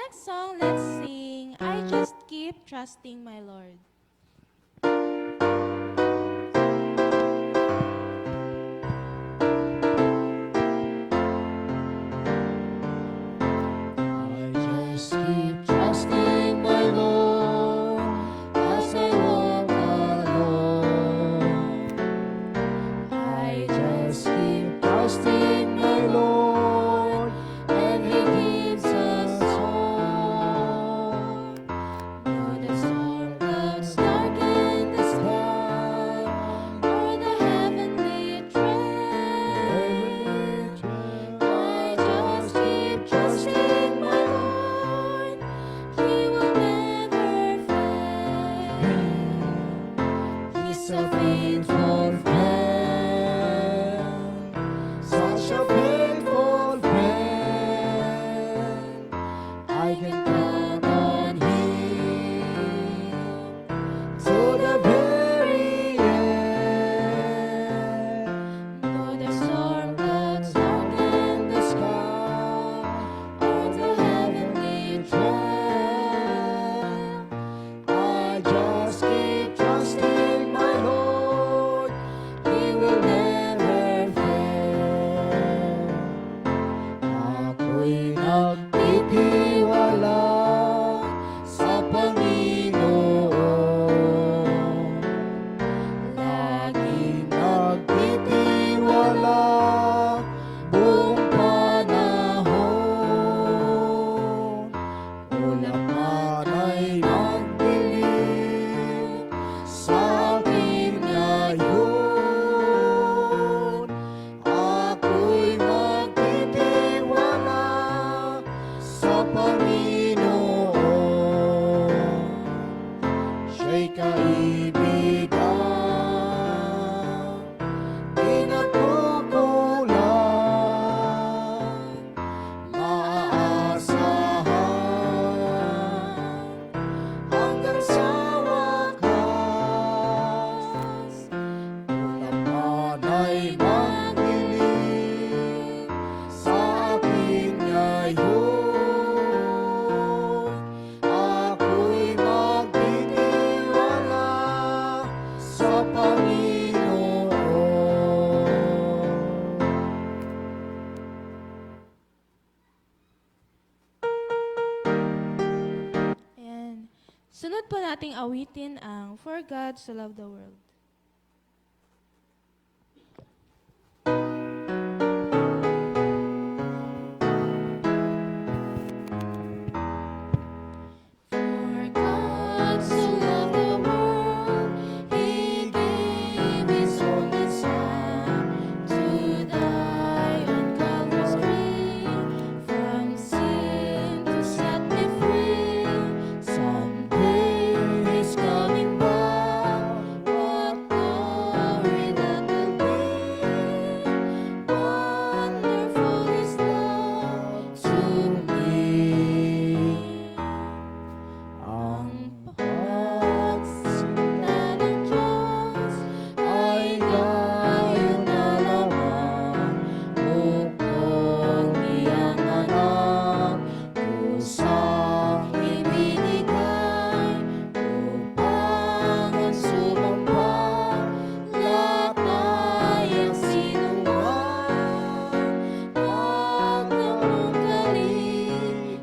next song, let's sing I Just Keep Trusting My Lord. I just keep trusting my Lord as I walk alone. I just keep trusting my Lord, and He gives us hope. Though the storm clouds darken the sky, or the heavenly dread, I just keep trusting my Lord. He will never fail. He's a faithful friend, such a faithful friend. I can count on Him to the very end. Though the storm clouds darken the sky, or the heavenly trail, I just keep trusting my Lord. He will never fail. Ako'y nagtitiwala sa Panginoon. Laging nagtitiwala buong panahon. Ulap man ay magdilim sa akin ngayon, ako'y magtitiwala sa Panginoon. Siya'y kaibigan, di nagkukulang, maaasahan hanggang sa wakas. Ulap man ay magdilim sa akin ngayon, ako'y magtitiwala sa Panginoon. Ayan. Sunod po nating awitin ang For God So Loved the World. For God so loved the world, He gave His only Son to die on Calvary's tree. From sin to set me free. Someday He's coming back. What glory that will be! Wonderful His love to me. Ang pagsinta ng Diyos ay gayon na lamang, mukhang iyang anak kusang ibinigay upang ang sumamba lahat ay ang sinuman at ang kaligtasan.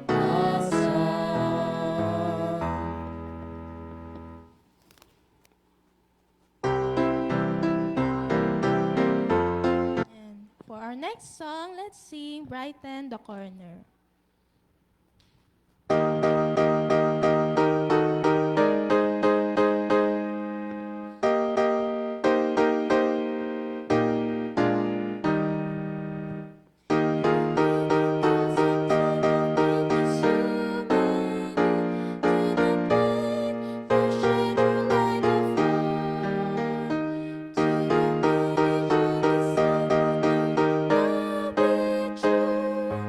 And for our next song, let's sing Brighten the Corner. True,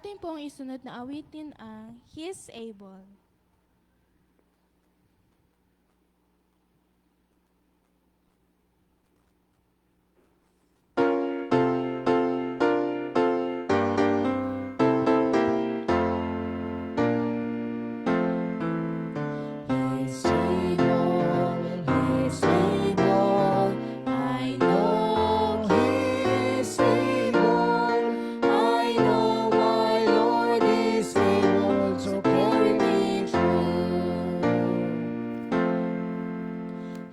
atin pong isunod na awitin ang He's Able. He's able, He's able. I know He's able. I know my Lord is able to carry me through.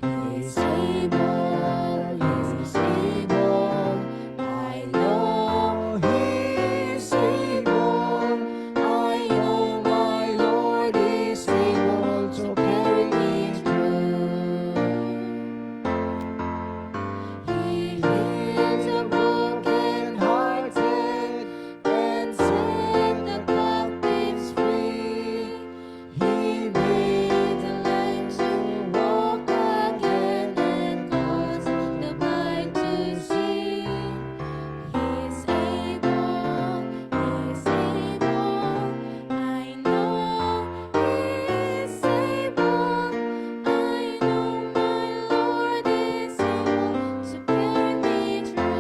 He's able, He's able. I know He's able. I know my Lord is able to carry me through. He heals the brokenhearted and set the captives free. He made the lame to walk again and caused the blind to see. He's able, He's able. I know He's able. I know my Lord is able to carry me through.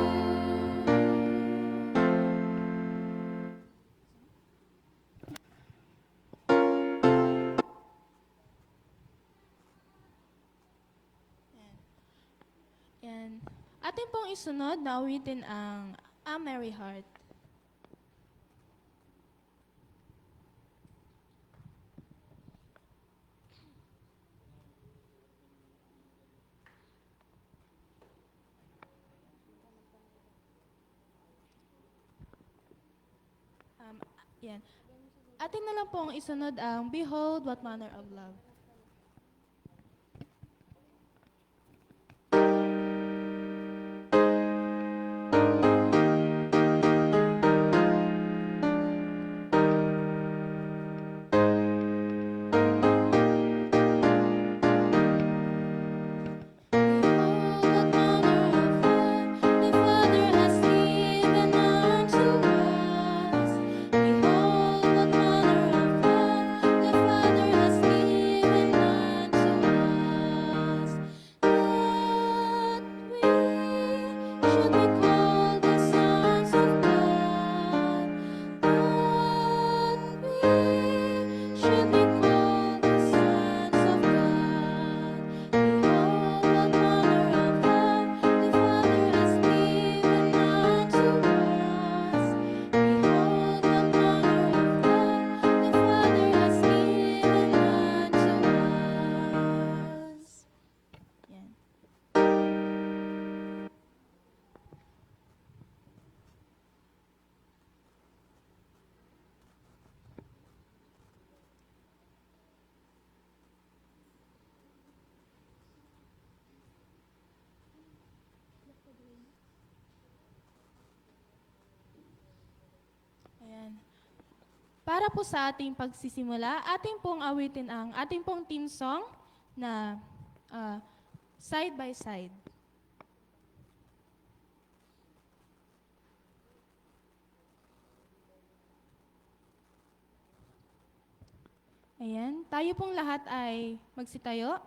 And atin pong isunod na awitin ang A Merry Heart. Yan. Atin na lang pong isunod ang Behold What Manner of Love. Behold, what manner of love the Father has given unto us. Behold, what manner of love the Father has given unto us. That we should be called the sons of God. That we should be called the sons of God. Behold, what manner of love the Father has given unto us. Behold, what manner of love the Father has given unto us. Yan. Ayan. Para po sa ating pagsisimula, ating pong awitin ang ating pong team song na Side by Side. Ayan, tayo pong lahat ay magsitayo.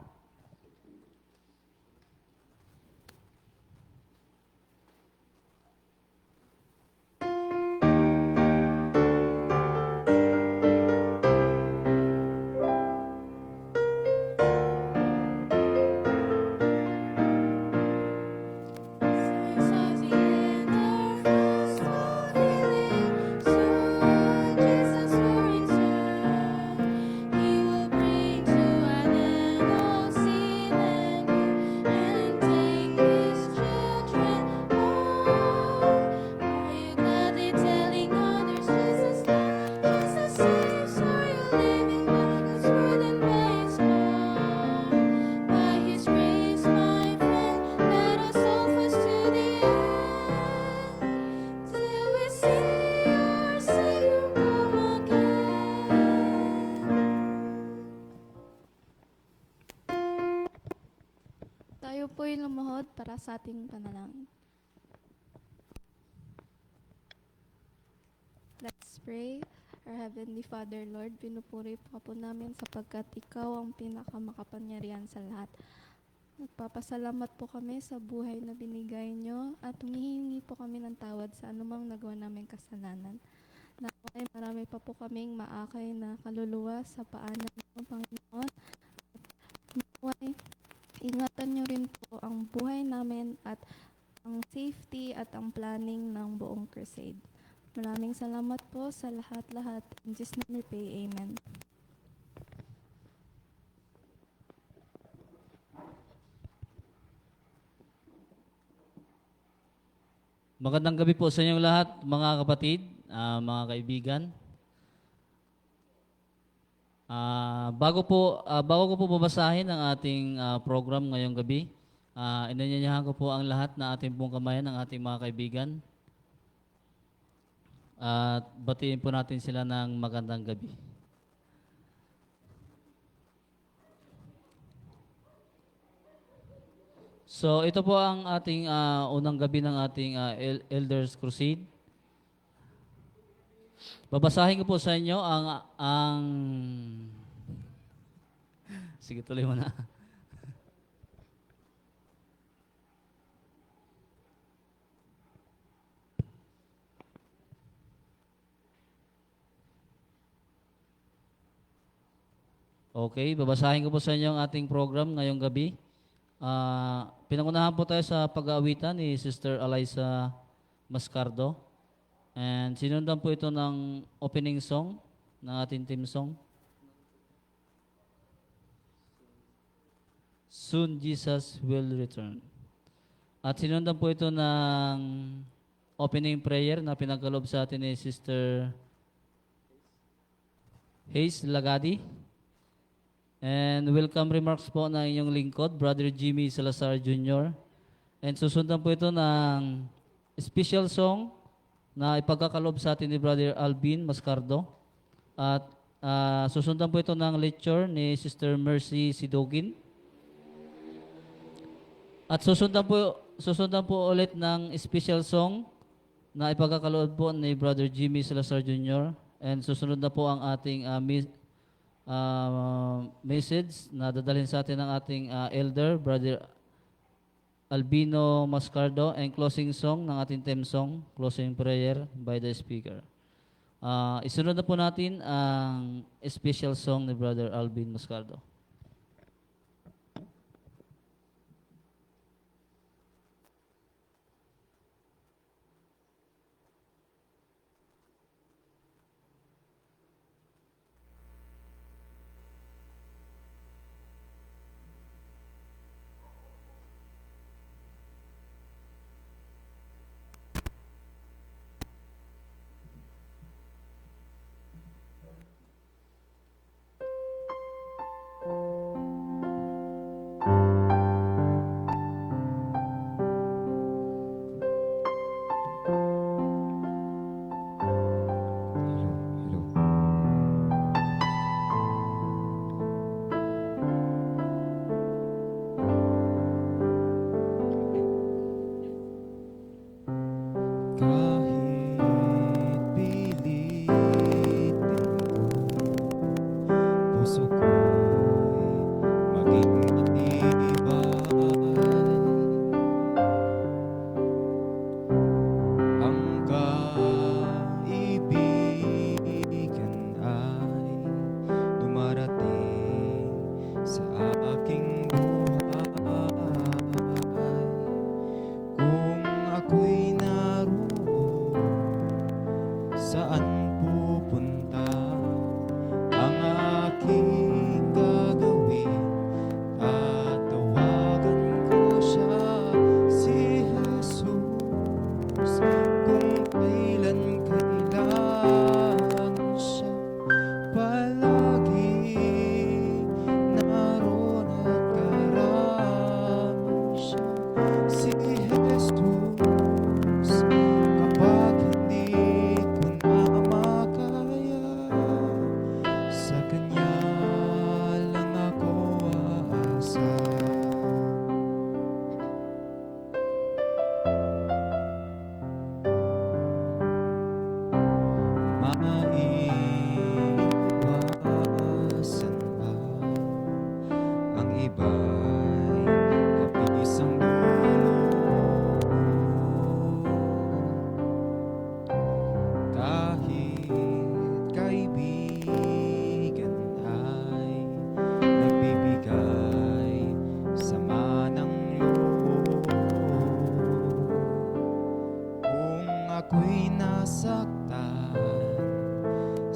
Signs of the end are fast fulfilling. Soon Jesus will return. He will bring to an end all sin and guilt and take His children home. Are you gladly telling others Jesus died, Jesus saves? Are you living by God's word and by His law? By His grace, my friend, let us hold fast to the end, till we see our Savior come again. Tayo po'y lumuhod para sa ating panalangin. Let's pray. Our Heavenly Father, Lord, pinupuri po namin sapagkat Ikaw ang pinakamakapangyarihan sa lahat. Nagpapasalamat po kami sa buhay na binigay nyo at humihingi po kami ng tawad sa anumang nagawa namin kasalanan. Naway marami pa po kaming maakay na kaluluwa sa paanan ng Panginoon. Naway ingatan nyo rin po ang buhay namin at ang safety at ang planning ng buong crusade. Maraming salamat po sa lahat-lahat. In Jesus' name we pray, Amen. Magandang gabi po sa inyong lahat, mga kapatid, mga kaibigan. Bago ko po babasahin ang ating program ngayong gabi, inanyayahan ko po ang lahat na ating pong kamayan ng ating mga kaibigan. At batiin po natin sila ng magandang gabi. So ito po ang ating unang gabi ng ating Elders Crusade. Babasahin ko po sa inyo ang sige, tuloy mo na. Okay, babasahin ko po sa inyo ang ating program ngayong gabi. Pinangunahan po tayo sa pag-aawitan ni Sister Eliza Mascardo. And sinundan po ito ng opening song ng ating team song. Soon Jesus Will Return. At sinundan po ito ng opening prayer na pinagkaloob sa atin ni Sister Hayes Lagadi. And welcome remarks po ng inyong lingkod, Brother Jimmy Salazar Jr. And susundan po ito ng special song na ipagkakaloob sa atin ni Brother Alvin Mascardo. At susundan po ito ng lecture ni Sister Mercy Sidogin. At susundan po ulit ng special song na ipagkakaloob po ni Brother Jimmy Salazar Jr. And susunod na po ang ating message na dadalhin sa atin ng ating elder, Brother Albino Mascardo, and closing song ng ating theme song, closing prayer by the speaker. Isunod na po natin ang special song ni Brother Alvin Mascardo.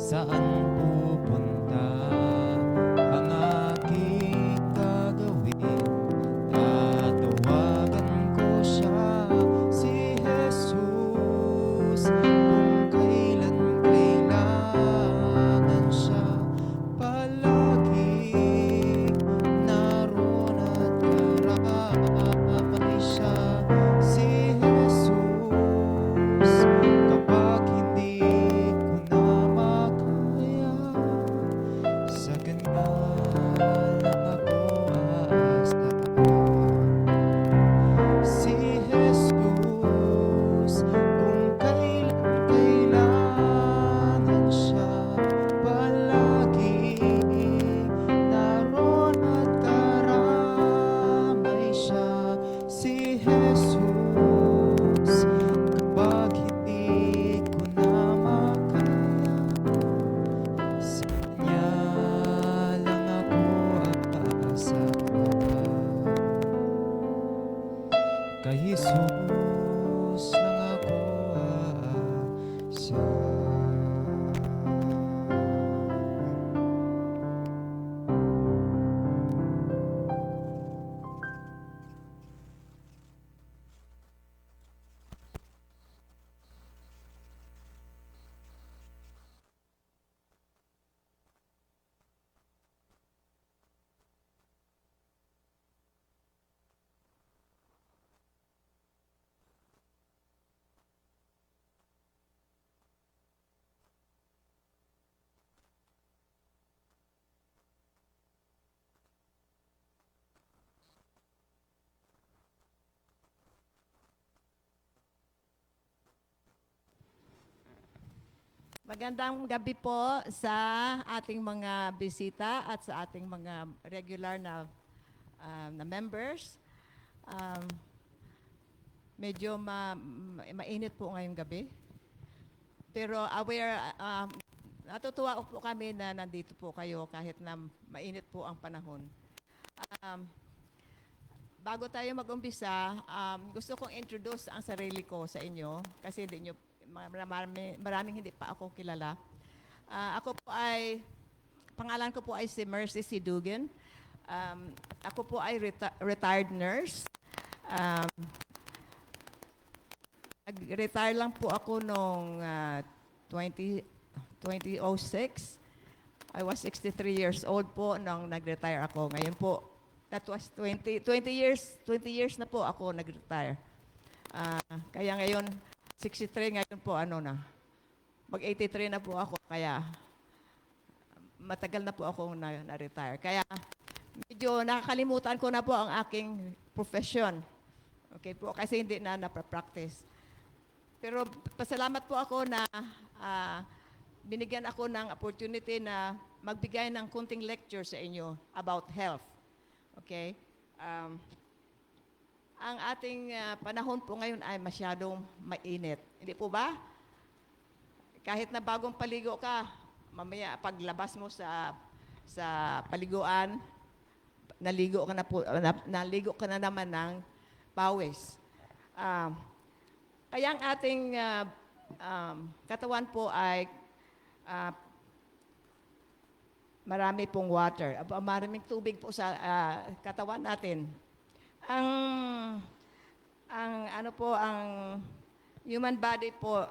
Saan pupunta ang aking gagawin? Tatawagan ko siya, si Jesus, kung kailan kailangan siya. Palagi naroon at karamay siya, si Jesus, kapag hindi ko na makaya. Sa kanya lang ako aasa. Si Jesus, kung kailan kailangan siya, palagi naroon at karamay siya. Si Jesus, kapag hindi ko na makaya, sa kanya lang ako aasa. Kay Jesus lang ako aasa. Magandang gabi po sa ating mga bisita at sa ating mga regular na members. Medyo mainit po ngayong gabi. Pero natutuwa po kami na nandito po kayo kahit na mainit po ang panahon. Bago tayo mag-umpisa, gusto kong introduce ang sarili ko sa inyo kasi maraming hindi pa ako kilala. Pangalan ko po ay si Mercy C. Dugan. Ako po ay retired nurse. Nag-retire lang po ako noong 2006. I was 63 years old po nung nag-retire ako. Ngayon po, that was 20 years na po ako nag-retire. Kaya ngayon, 63 ngayon po, mag-83 na po ako, kaya matagal na po ako na-retire. Kaya medyo nakakalimutan ko na po ang aking profession. Okay po, kasi hindi na napapractice. Pero pasalamat po ako na binigyan ako ng opportunity na magbigay ng kunting lecture sa inyo about health. Okay? Ang ating panahon po ngayon ay masyadong mainit. Hindi po ba? Kahit na bagong paligo ka, mamaya paglabas mo sa paliguan, naligo ka na naman ng pawis. Kaya ang ating katawan po ay marami pong water. Maraming tubig po sa katawan natin. Ang human body po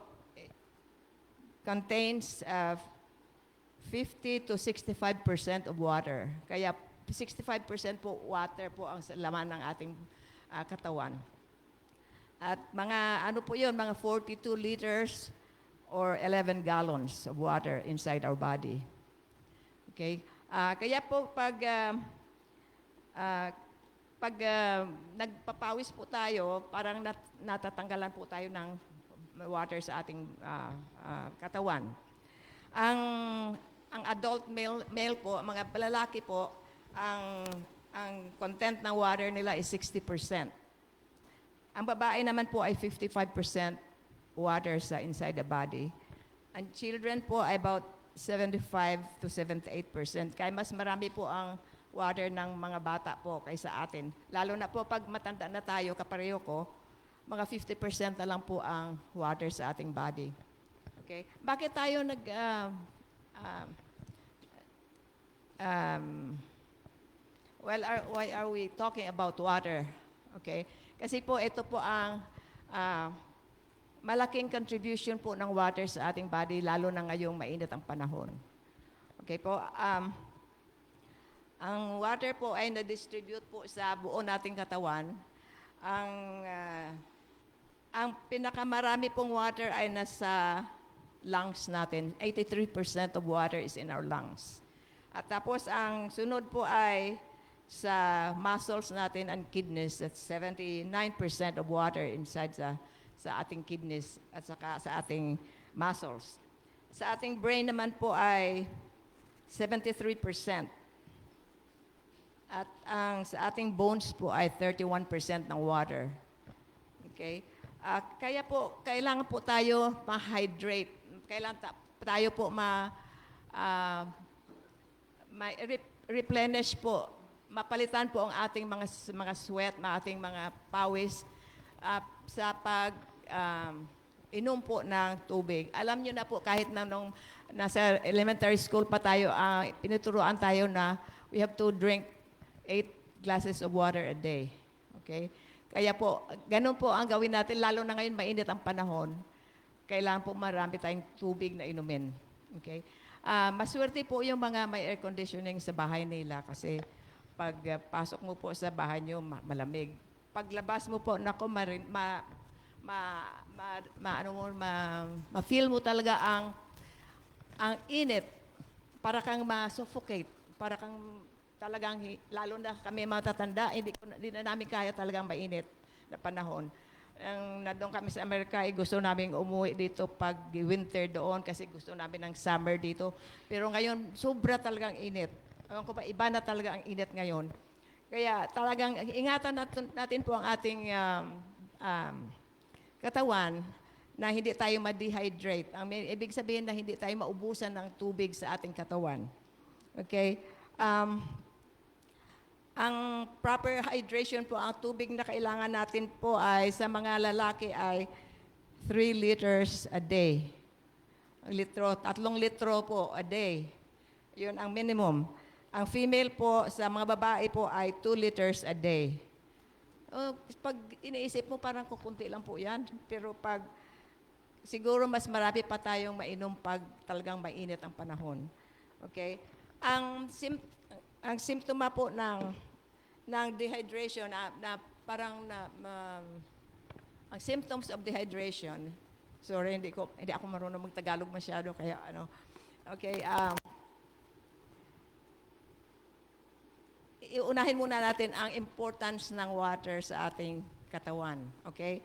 contains 50 to 65% of water. Kaya 65% po water po ang laman ng ating katawan. At mga mga 42 liters or 11 gallons of water inside our body. Okay? Kaya po pag nagpapawis po tayo, parang natatanggalan po tayo ng water sa ating katawan. Ang adult male po, mga lalaki po, ang content ng water nila is 60%. Ang babae naman po ay 55% water sa inside the body. Ang children po ay about 75 to 78%. Kaya mas marami po ang water ng mga bata po kaysa atin. Lalo na po pag matanda na tayo, kapareho ko, mga 50% na lang po ang water sa ating body. Okay? Bakit tayo um, why are we talking about water? Okay? Kasi po ito po ang malaking contribution po ng water sa ating body, lalo na ngayong mainit ang panahon. Okay po? Ang water po ay na-distribute po sa buo nating katawan. Ang pinakamarami pong water ay nasa lungs natin. 83% of water is in our lungs. At tapos ang sunod po ay sa muscles natin and kidneys. That's 79% of water inside sa ating kidneys at saka sa ating muscles. Sa ating brain naman po ay 73%. At sa ating bones po ay 31% ng water. Okay? Kaya po, kailangan po tayo ma-hydrate. Kailangan tayo po replenish po. Mapalitan po ang ating mga sweat, ating mga pawis sa inom po ng tubig. Alam niyo na po, kahit nung nasa elementary school pa tayo, pinuturuan tayo na we have to drink 8 glasses of water a day. Okay? Kaya po, ganun po ang gawin natin, lalo na ngayon mainit ang panahon. Kailangan po marami tayong tubig na inumin. Okay? Maswerte po yung mga may air conditioning sa bahay nila kasi pag pasok mo po sa bahay nyo, malamig. Paglabas mo po, nako, ma-feel mo talaga ang init. Para kang ma-suffocate. Para kang talagang, lalo na kami matatanda, hindi na namin kaya talagang mainit na panahon. Doon kami sa Amerika, gusto namin umuwi dito pag winter doon kasi gusto namin ng summer dito. Pero ngayon, sobra talagang init. Iba na talaga ang init ngayon. Kaya talagang ingatan natin po ang ating katawan na hindi tayo ma-dehydrate. Ang ibig sabihin na hindi tayo maubusan ng tubig sa ating katawan. Okay? Ang proper hydration po, ang tubig na kailangan natin po ay sa mga lalaki ay 3 liters a day. 3 litro po a day. Yun ang minimum. Ang female po, sa mga babae po ay 2 liters a day. Pag iniisip mo, parang kukunti lang po yan. Pero siguro mas marami pa tayong mainom pag talagang mainit ang panahon. Okay? Ang simptoma po ng dehydration ang symptoms of dehydration. Sorry, hindi ako marunong magtagalog masyado kaya Okay, iunahin muna natin ang importance ng water sa ating katawan. Okay?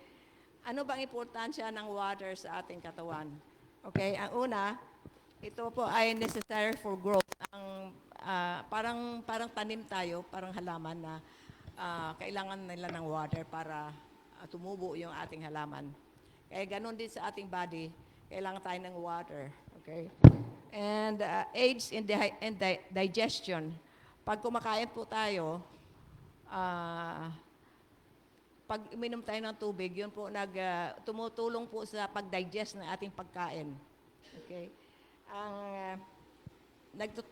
Ano bang importansya ng water sa ating katawan? Okay, ang una, ito po ay necessary for growth. Parang tanim tayo, parang halaman na kailangan nila ng water para tumubo yung ating halaman. Kaya ganun din sa ating body, kailangan tayo ng water. Okay? And aids in digestion. Pag kumakain po tayo, pag uminom tayo ng tubig, yun po tumutulong po sa pag-digest ng ating pagkain. Okay?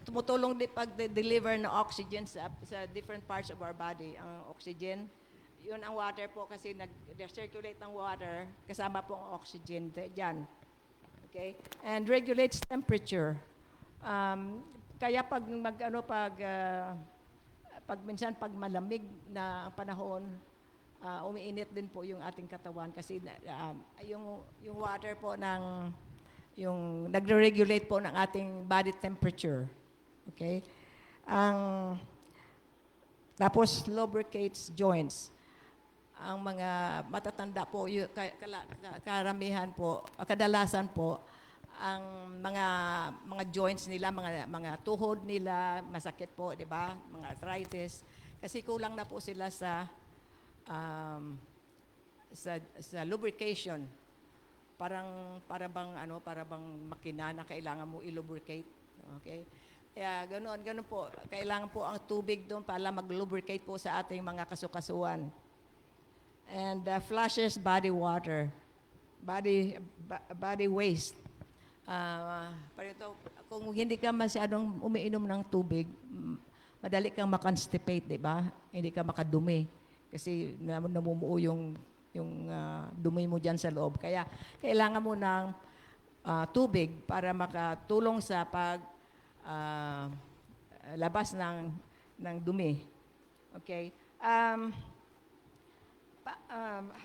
Tumutulong din pag-deliver ng oxygen sa different parts of our body. Ang oxygen, yun ang water po kasi nag-circulate ng water, kasama po ang oxygen dyan. Okay? And regulates temperature. Kaya pag minsan pag malamig na ang panahon, umiinit din po yung ating katawan kasi yung water po yung nagre-regulate po ng ating body temperature. Okay? Tapos lubricates joints. Ang mga matatanda po, karamihan po, kadalasan po, ang mga joints nila, mga tuhod nila, masakit po, di ba? Mga arthritis. Kasi kulang na po sila sa lubrication. Para bang makina na kailangan mo i-lubricate. Okay? Kaya ganun po. Kailangan po ang tubig doon para mag-lubricate po sa ating mga kasukasuan. And flushes body water. Body waste. Parito, kung hindi ka masyadong umiinom ng tubig, madali kang makonstipate, di ba? Hindi ka makadumi kasi namumuo yung dumi mo dyan sa loob. Kaya kailangan mo ng tubig para makatulong sa pag ah, labas ng dumi. Okay?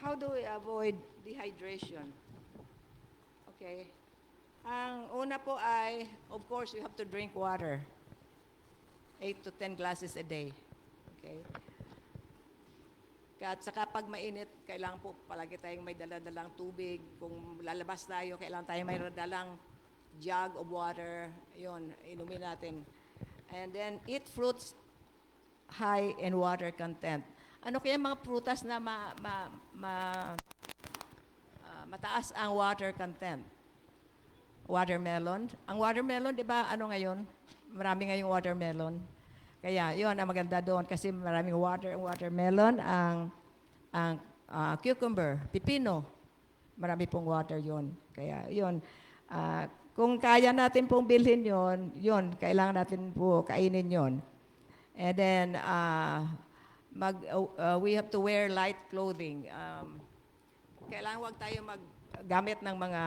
How do we avoid dehydration? Okay. Ang una po ay, of course, you have to drink water. 8 to 10 glasses a day. Okay. At saka pag mainit, kailangan po palagi tayong may dala-dalang tubig. Kung lalabas tayo, kailangan tayong may dalang jug of water. Yun, inumin natin. And then, eat fruits high in water content. Ano kaya mga prutas na mataas ang water content? Watermelon. Ang watermelon, di ba, ano ngayon? Marami ngayong watermelon. Kaya, yun ang maganda doon kasi maraming water ang watermelon, ang cucumber, pipino. Marami pong water yun. Kaya, yun. Kung kaya natin pong bilhin yun, kailangan natin po kainin yun. And then, we have to wear light clothing. Kailangan wag tayo maggamit ng mga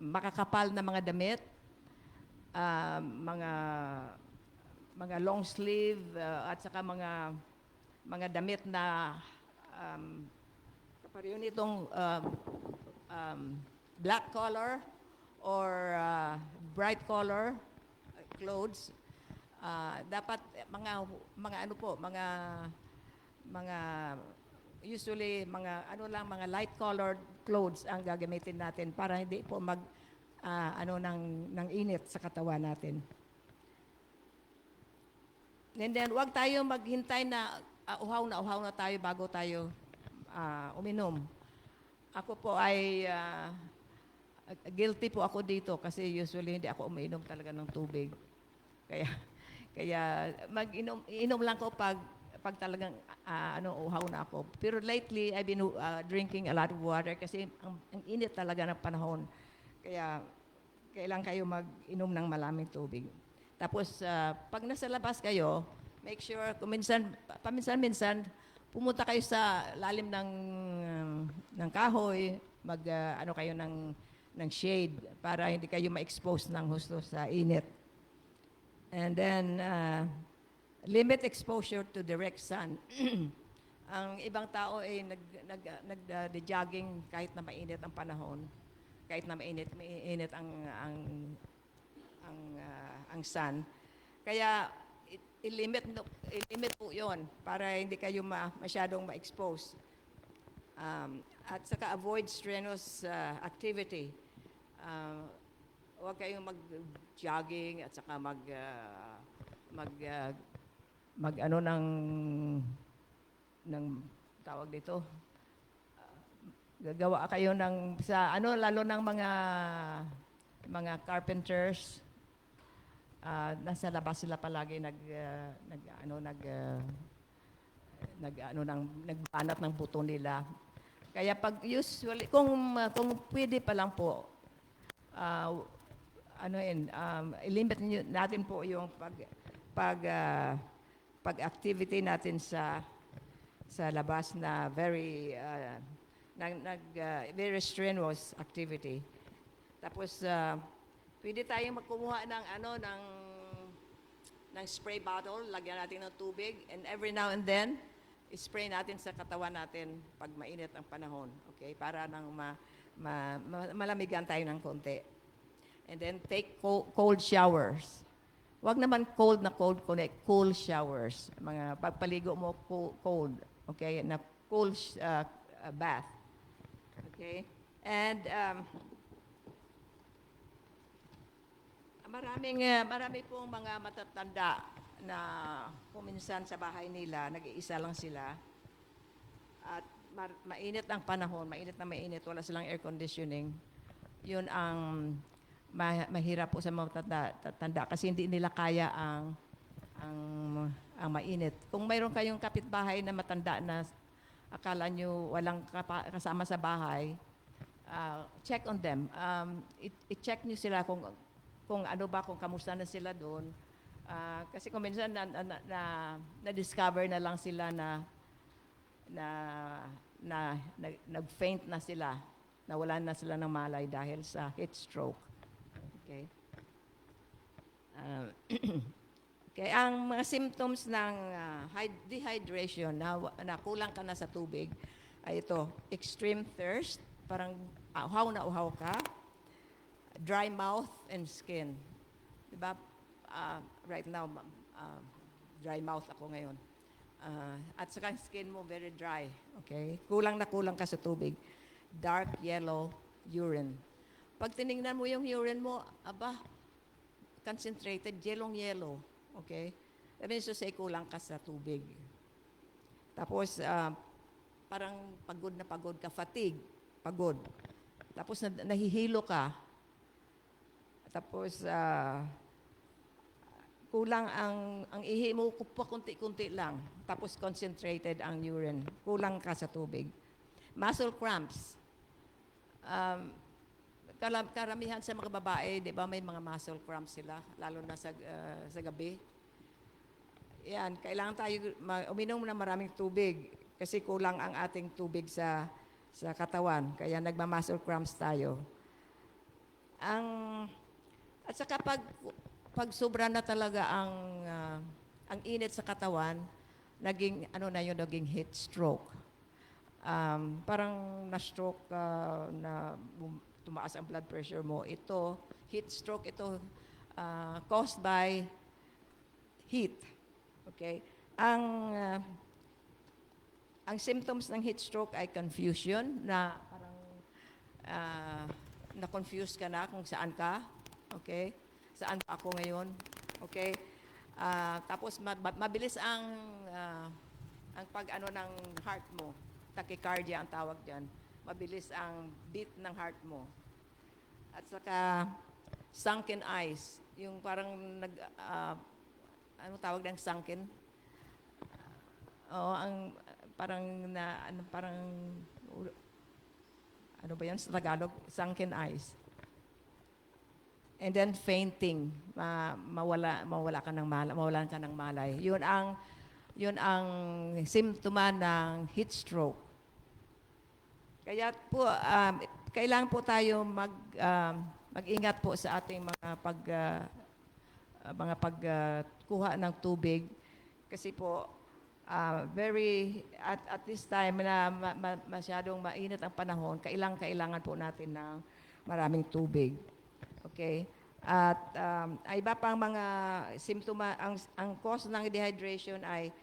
makakapal na mga damit, mga long sleeve, at saka mga damit na kapareho nitong black color or bright color clothes. Dapat usually mga light colored clothes ang gagamitin natin para hindi po ng init sa katawan natin. And then wag tayo maghintay na uhaw na tayo bago tayo uminom. Ako po ay guilty po ako dito kasi usually hindi ako umiinom talaga ng tubig. Kaya inom lang ko pag talagang uhaw na ako. Pero lately, I've been drinking a lot of water kasi ang init talaga ng panahon. Kaya kailangan kayo mag-inom ng maraming tubig. Tapos, pag nasa labas kayo, make sure, paminsan-minsan, pumunta kayo sa lalim ng kahoy, kayo ng shade para hindi kayo ma-expose ng husto sa init. And then, limit exposure to direct sun. Ang ibang tao ay nag-jogging kahit na mainit ang panahon. Kahit na mainit ang sun. Kaya i-limit po 'yon para hindi kayo masyadong ma-expose. At saka avoid strenuous activity. Huwag kayong mag-jogging at saka ng tawag dito, gagawa kayo lalo ng mga carpenters, nasa labas sila palagi nagbanat ng buto nila. Kaya pag usually, kung pwede pa lang po, i-limit natin po yung pag-activity natin sa labas na very strenuous activity. Tapos pwede tayong magkumuha ng spray bottle, lagyan natin ng tubig, and every now and then spray natin sa katawan natin pag mainit ang panahon, okay? Para nang malamigan tayo ng konti. And then take cold showers. Wag naman cold, cool showers. Mga pagpaligo mo cold, okay? Na cool bath. Okay? And marami pong mga matatanda na kuminsan sa bahay nila, nag-iisa lang sila. At mainit ang panahon, mainit, wala silang air conditioning. Yun ang mahirap po sa mga tatanda kasi hindi nila kaya ang mainit. Kung mayroon kayong kapitbahay na matanda na akala nyo walang kasama sa bahay, check on them. I-check nyo sila kung kamusta na sila doon. Kasi kung minsan na-discover na lang sila na, nag-faint na sila, nawalan na sila ng malay dahil sa heat stroke. Okay. Ah, okay, ang mga symptoms ng dehydration, na kulang ka na sa tubig, ay ito: extreme thirst, parang uhaw na uhaw ka, dry mouth and skin. Diba? Right now, dry mouth ako ngayon. At saka skin mo very dry. Okay? Kulang na kulang ka sa tubig. Dark yellow urine. Pag tinignan mo yung urine mo, aba, concentrated, yellow. Okay? That means to say, kulang ka sa tubig. Tapos, parang pagod ka, fatigue, pagod. Tapos, nahihilo ka. Tapos, kulang ang ihi mo, pa kunti-kunti lang. Tapos, concentrated ang urine. Kulang ka sa tubig. Muscle cramps. Karamihan sa mga babae, di ba, may mga muscle cramps sila, lalo na sa gabi. Yan, kailangan tayo uminom ng maraming tubig kasi kulang ang ating tubig sa katawan. Kaya nagma-muscle cramps tayo. At saka pag sobra na talaga ang init sa katawan, naging heat stroke. Parang na-stroke na tumaas ang blood pressure mo. Ito, heat stroke, ito caused by heat. Okay? Ang symptoms ng heat stroke ay confusion, na parang na-confuse ka na kung saan ka. Okay? Saan pa ako ngayon? Okay? Tapos mabilis ang pag-ano ng heart mo. Tachycardia ang tawag diyan. Mabilis ang beat ng heart mo. At saka sunken eyes, yung parang ano tawag ng sunken? Ang parang ano ba yan sa Tagalog? Sunken eyes. And then fainting, mawalan ka ng malay. Yun ang simptoma ng heat stroke. Kaya po kailangan po tayo mag-ingat po sa ating mga pagkuha ng tubig kasi po at this time na masyadong mainit ang panahon, kailangan po natin ng maraming tubig. Okay? At ay iba pang mga simptoma, ang cause ng dehydration ay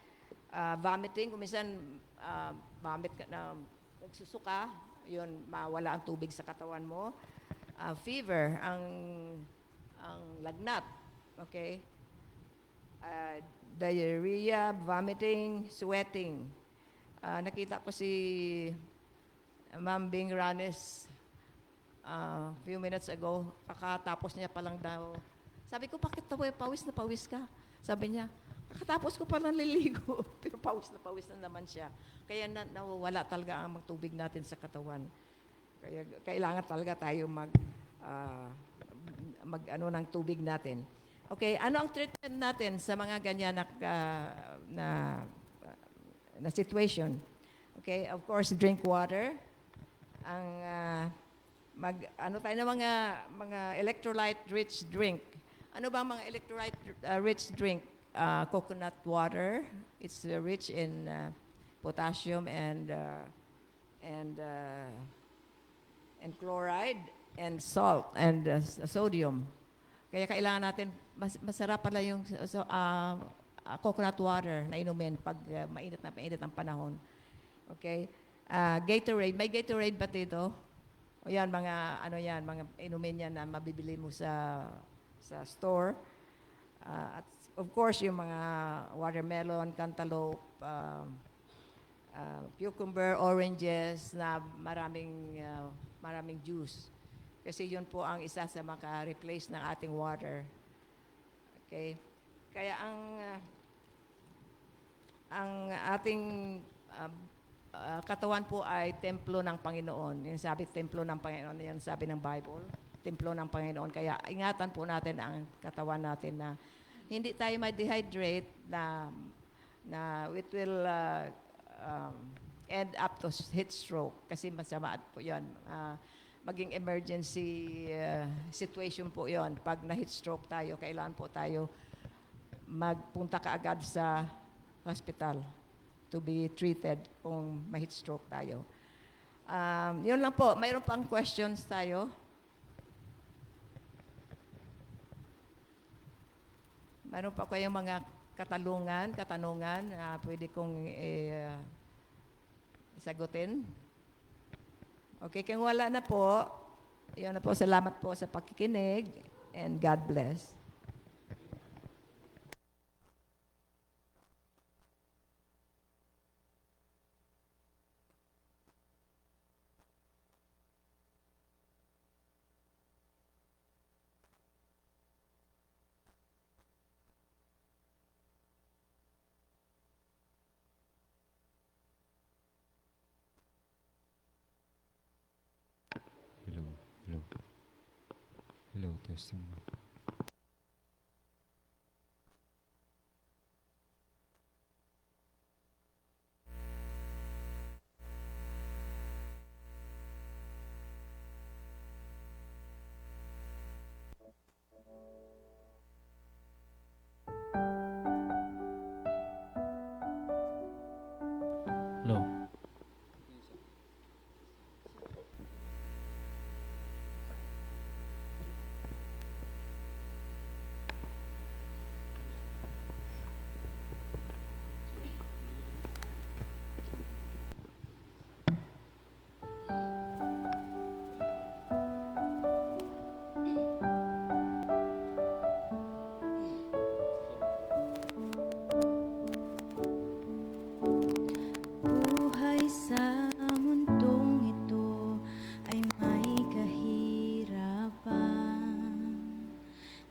vomiting. Kung minsan vomit ka na, nagsusuka, yun, mawala ang tubig sa katawan mo. Fever, ang lagnat. Okay? Diarrhea, vomiting, sweating. Nakita ko si Ma'am Bing Ranes few minutes ago, kakatapos niya palang daw. Sabi ko, bakit pawis na pawis ka? Sabi niya, kakatapos ko palang liligo. Pero pawis na naman siya. Kaya nawawala talaga ang tubig natin sa katawan. Kaya kailangan talaga tayo mag ng tubig natin. Okay, ano ang treatment natin sa mga ganyan na situation? Okay, of course, drink water. Tayo na mga electrolyte-rich drink. Ano ba ang mga electrolyte-rich drink? Coconut water. It's rich in potassium and chloride and salt and sodium. Kaya kailangan natin, masarap pala yung coconut water na inumin pag mainit ang panahon. Okay? Gatorade. May Gatorade ba dito? O yan, mga inumin yan na mabibili mo sa store. At of course, yung mga watermelon, cantaloupe, cucumber, oranges na maraming juice. Kasi yun po ang isa sa maka-replace ng ating water. Okay? Kaya ang ating katawan po ay templo ng Panginoon. Yung sabi, templo ng Panginoon, yan sabi ng Bible. Templo ng Panginoon. Kaya ingatan po natin ang katawan natin na hindi tayo ma-dehydrate na it will end up to heat stroke kasi masama po yun. Maging emergency situation po yon. Pag na-heat stroke tayo, kailangan po tayo magpunta kaagad sa hospital to be treated kung ma-heat stroke tayo. Yun lang po. Mayroon pang questions tayo? Mayroon pa kayong mga katanungan na pwede kong sagutin? Okay, kung wala na po, yun na po, salamat po sa pakikinig and God bless. Hello, hello. Hello, testing. Hello. Buhay sa mundong ito ay may kahirapan.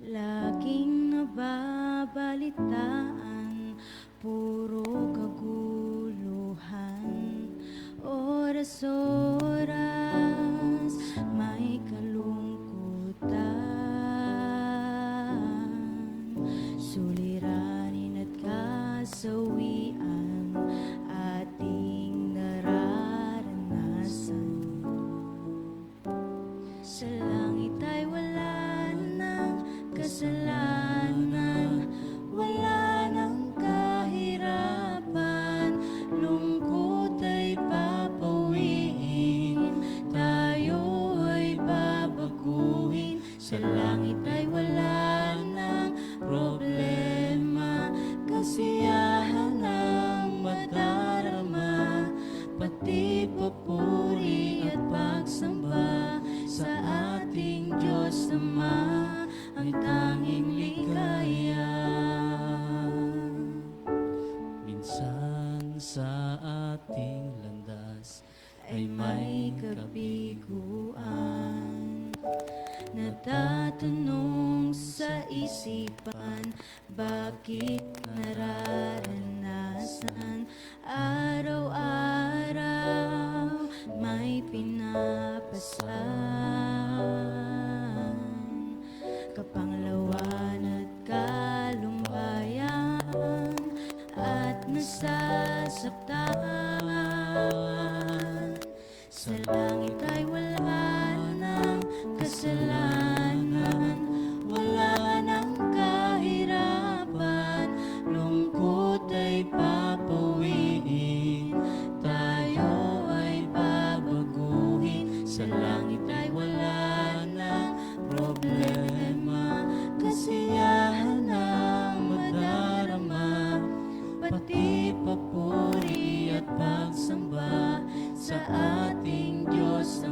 Laging nababalitaan, puro kaguluhan. Oras-oras may kalungkutan. Suliranin at kasawian ating nararanasan. Sa langit ay wala ng kasalanan, wala ng kahirapan, lungkot ay papawiin, tayo ay babaguhin. Sa langit ay wala ng problema, kasiyahan ang madarama, pati papuri at pagsamba sa ating Diyos Ama, ang tanging ligaya. Minsan sa ating landas ay may kabiguan. Natatanong sa isipan, bakit nararanasan? Araw-araw may pinapasan, kapanglawan at kalumpayan, at nasasaktan. Sa langit ay wala ng kasalanan, wala ng kahirapan, lungkot ay papawiin, tayo ay babaguhin. Sa langit ay wala ng problema, kasiyahan ang madarama, pati papuri at pagsamba sa ating Diyos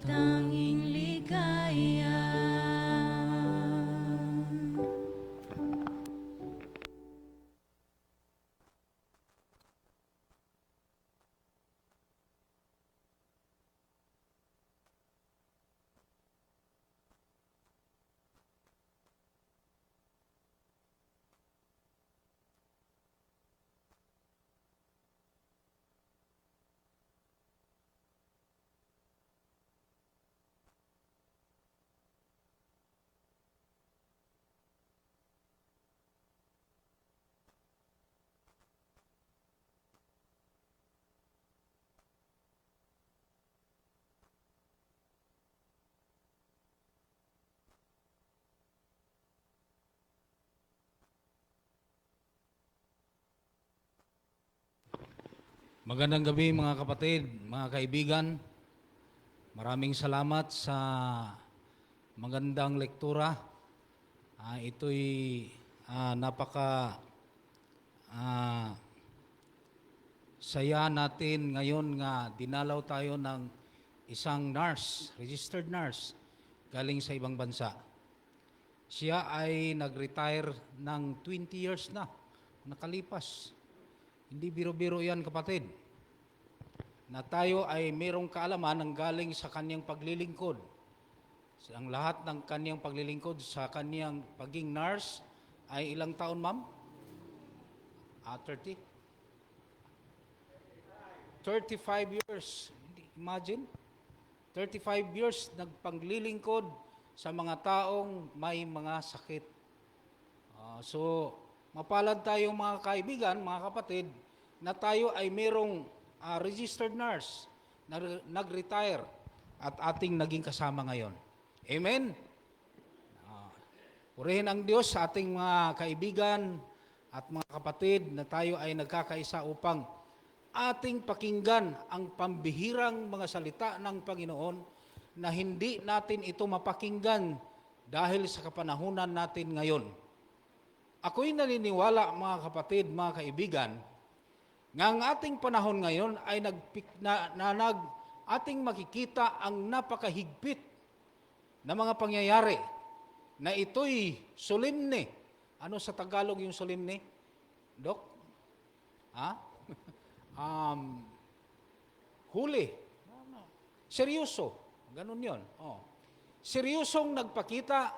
tanging ligaya. Magandang gabi mga kapatid, mga kaibigan. Maraming salamat sa magandang lektura. Ito'y napaka saya natin ngayon nga dinalaw tayo ng isang nurse, registered nurse, galing sa ibang bansa. Siya ay nag-retire ng 20 years na, nakalipas. Hindi biro-biro yan, kapatid. Na tayo ay mayroong kaalaman ng galing sa kanyang paglilingkod. Ang lahat ng kanyang paglilingkod sa kanyang pagiging nurse ay ilang taon, ma'am? 30? 35 years. Imagine? 35 years nagpaglilingkod sa mga taong may mga sakit. So, mapalad tayong mga kaibigan, mga kapatid, na tayo ay mayroong registered nurse na nag-retire at ating naging kasama ngayon. Amen? Purihin ang Diyos sa ating mga kaibigan at mga kapatid na tayo ay nagkakaisa upang ating pakinggan ang pambihirang mga salita ng Panginoon na hindi natin ito mapakinggan dahil sa kapanahunan natin ngayon. Ako'y naniniwala, mga kapatid, mga kaibigan, nga ang ating panahon ngayon ay ating makikita ang napakahigpit na mga pangyayari na ito'y solemne. Ano sa Tagalog yung solemne? Dok? Huli. Seryoso. Ganun yun. Seryosong nagpakita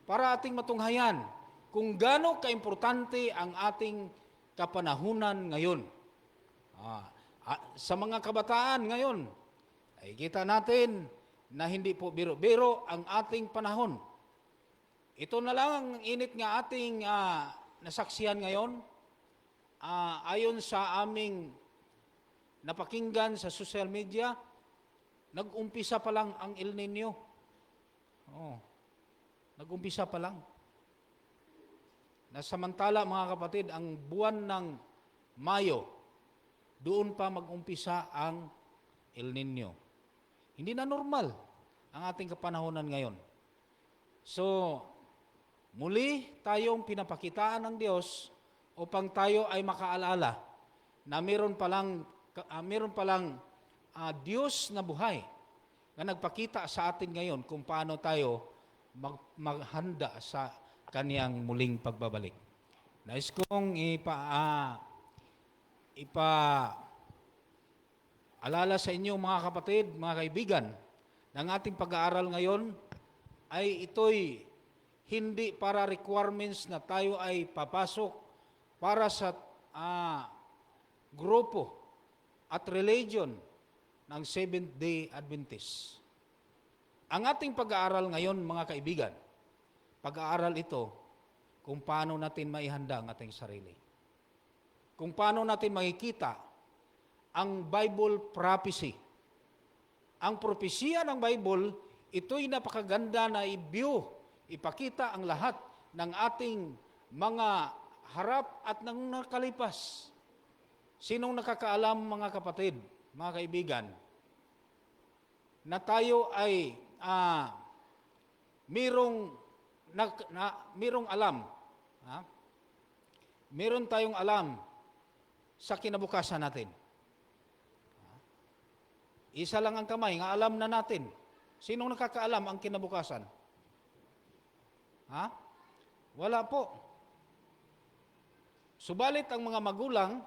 para ating matunghayan kung gaano kaimportante ang ating kapanahunan ngayon. Sa mga kabataan ngayon, ay kita natin na hindi po biro-biro ang ating panahon. Ito na lang ang init nga ating nasaksihan ngayon. Ayon sa aming napakinggan sa social media, nag-umpisa pa lang ang El Nino. Nag-umpisa pa lang. Na samantala, mga kapatid, ang buwan ng Mayo, doon pa mag-umpisa ang El Nino. Hindi na normal ang ating kapanahonan ngayon. So, muli tayong pinapakitaan ng Diyos upang tayo ay makaalala na meron palang Diyos na buhay na nagpakita sa atin ngayon kung paano tayo maghanda sa kaniyang muling pagbabalik. Nais kong alala sa inyo, mga kapatid, mga kaibigan, ng ating pag-aaral ngayon ay ito'y hindi para requirements na tayo ay papasok para sa grupo at religion ng Seventh-day Adventist. Ang ating pag-aaral ngayon, mga kaibigan, pag-aaral ito kung paano natin maihanda ang ating sarili. Kung paano natin makikita ang Bible prophecy. Ang propesya ng Bible, ito'y napakaganda na ipakita ang lahat ng ating mga harap at ng nakalipas. Sinong nakakaalam, mga kapatid, mga kaibigan, na tayo ay mayroong alam. Meron tayong alam sa kinabukasan natin. Isa lang ang kamay, nga alam na natin. Sinong nakakaalam ang kinabukasan? Ha? Wala po. Subalit ang mga magulang,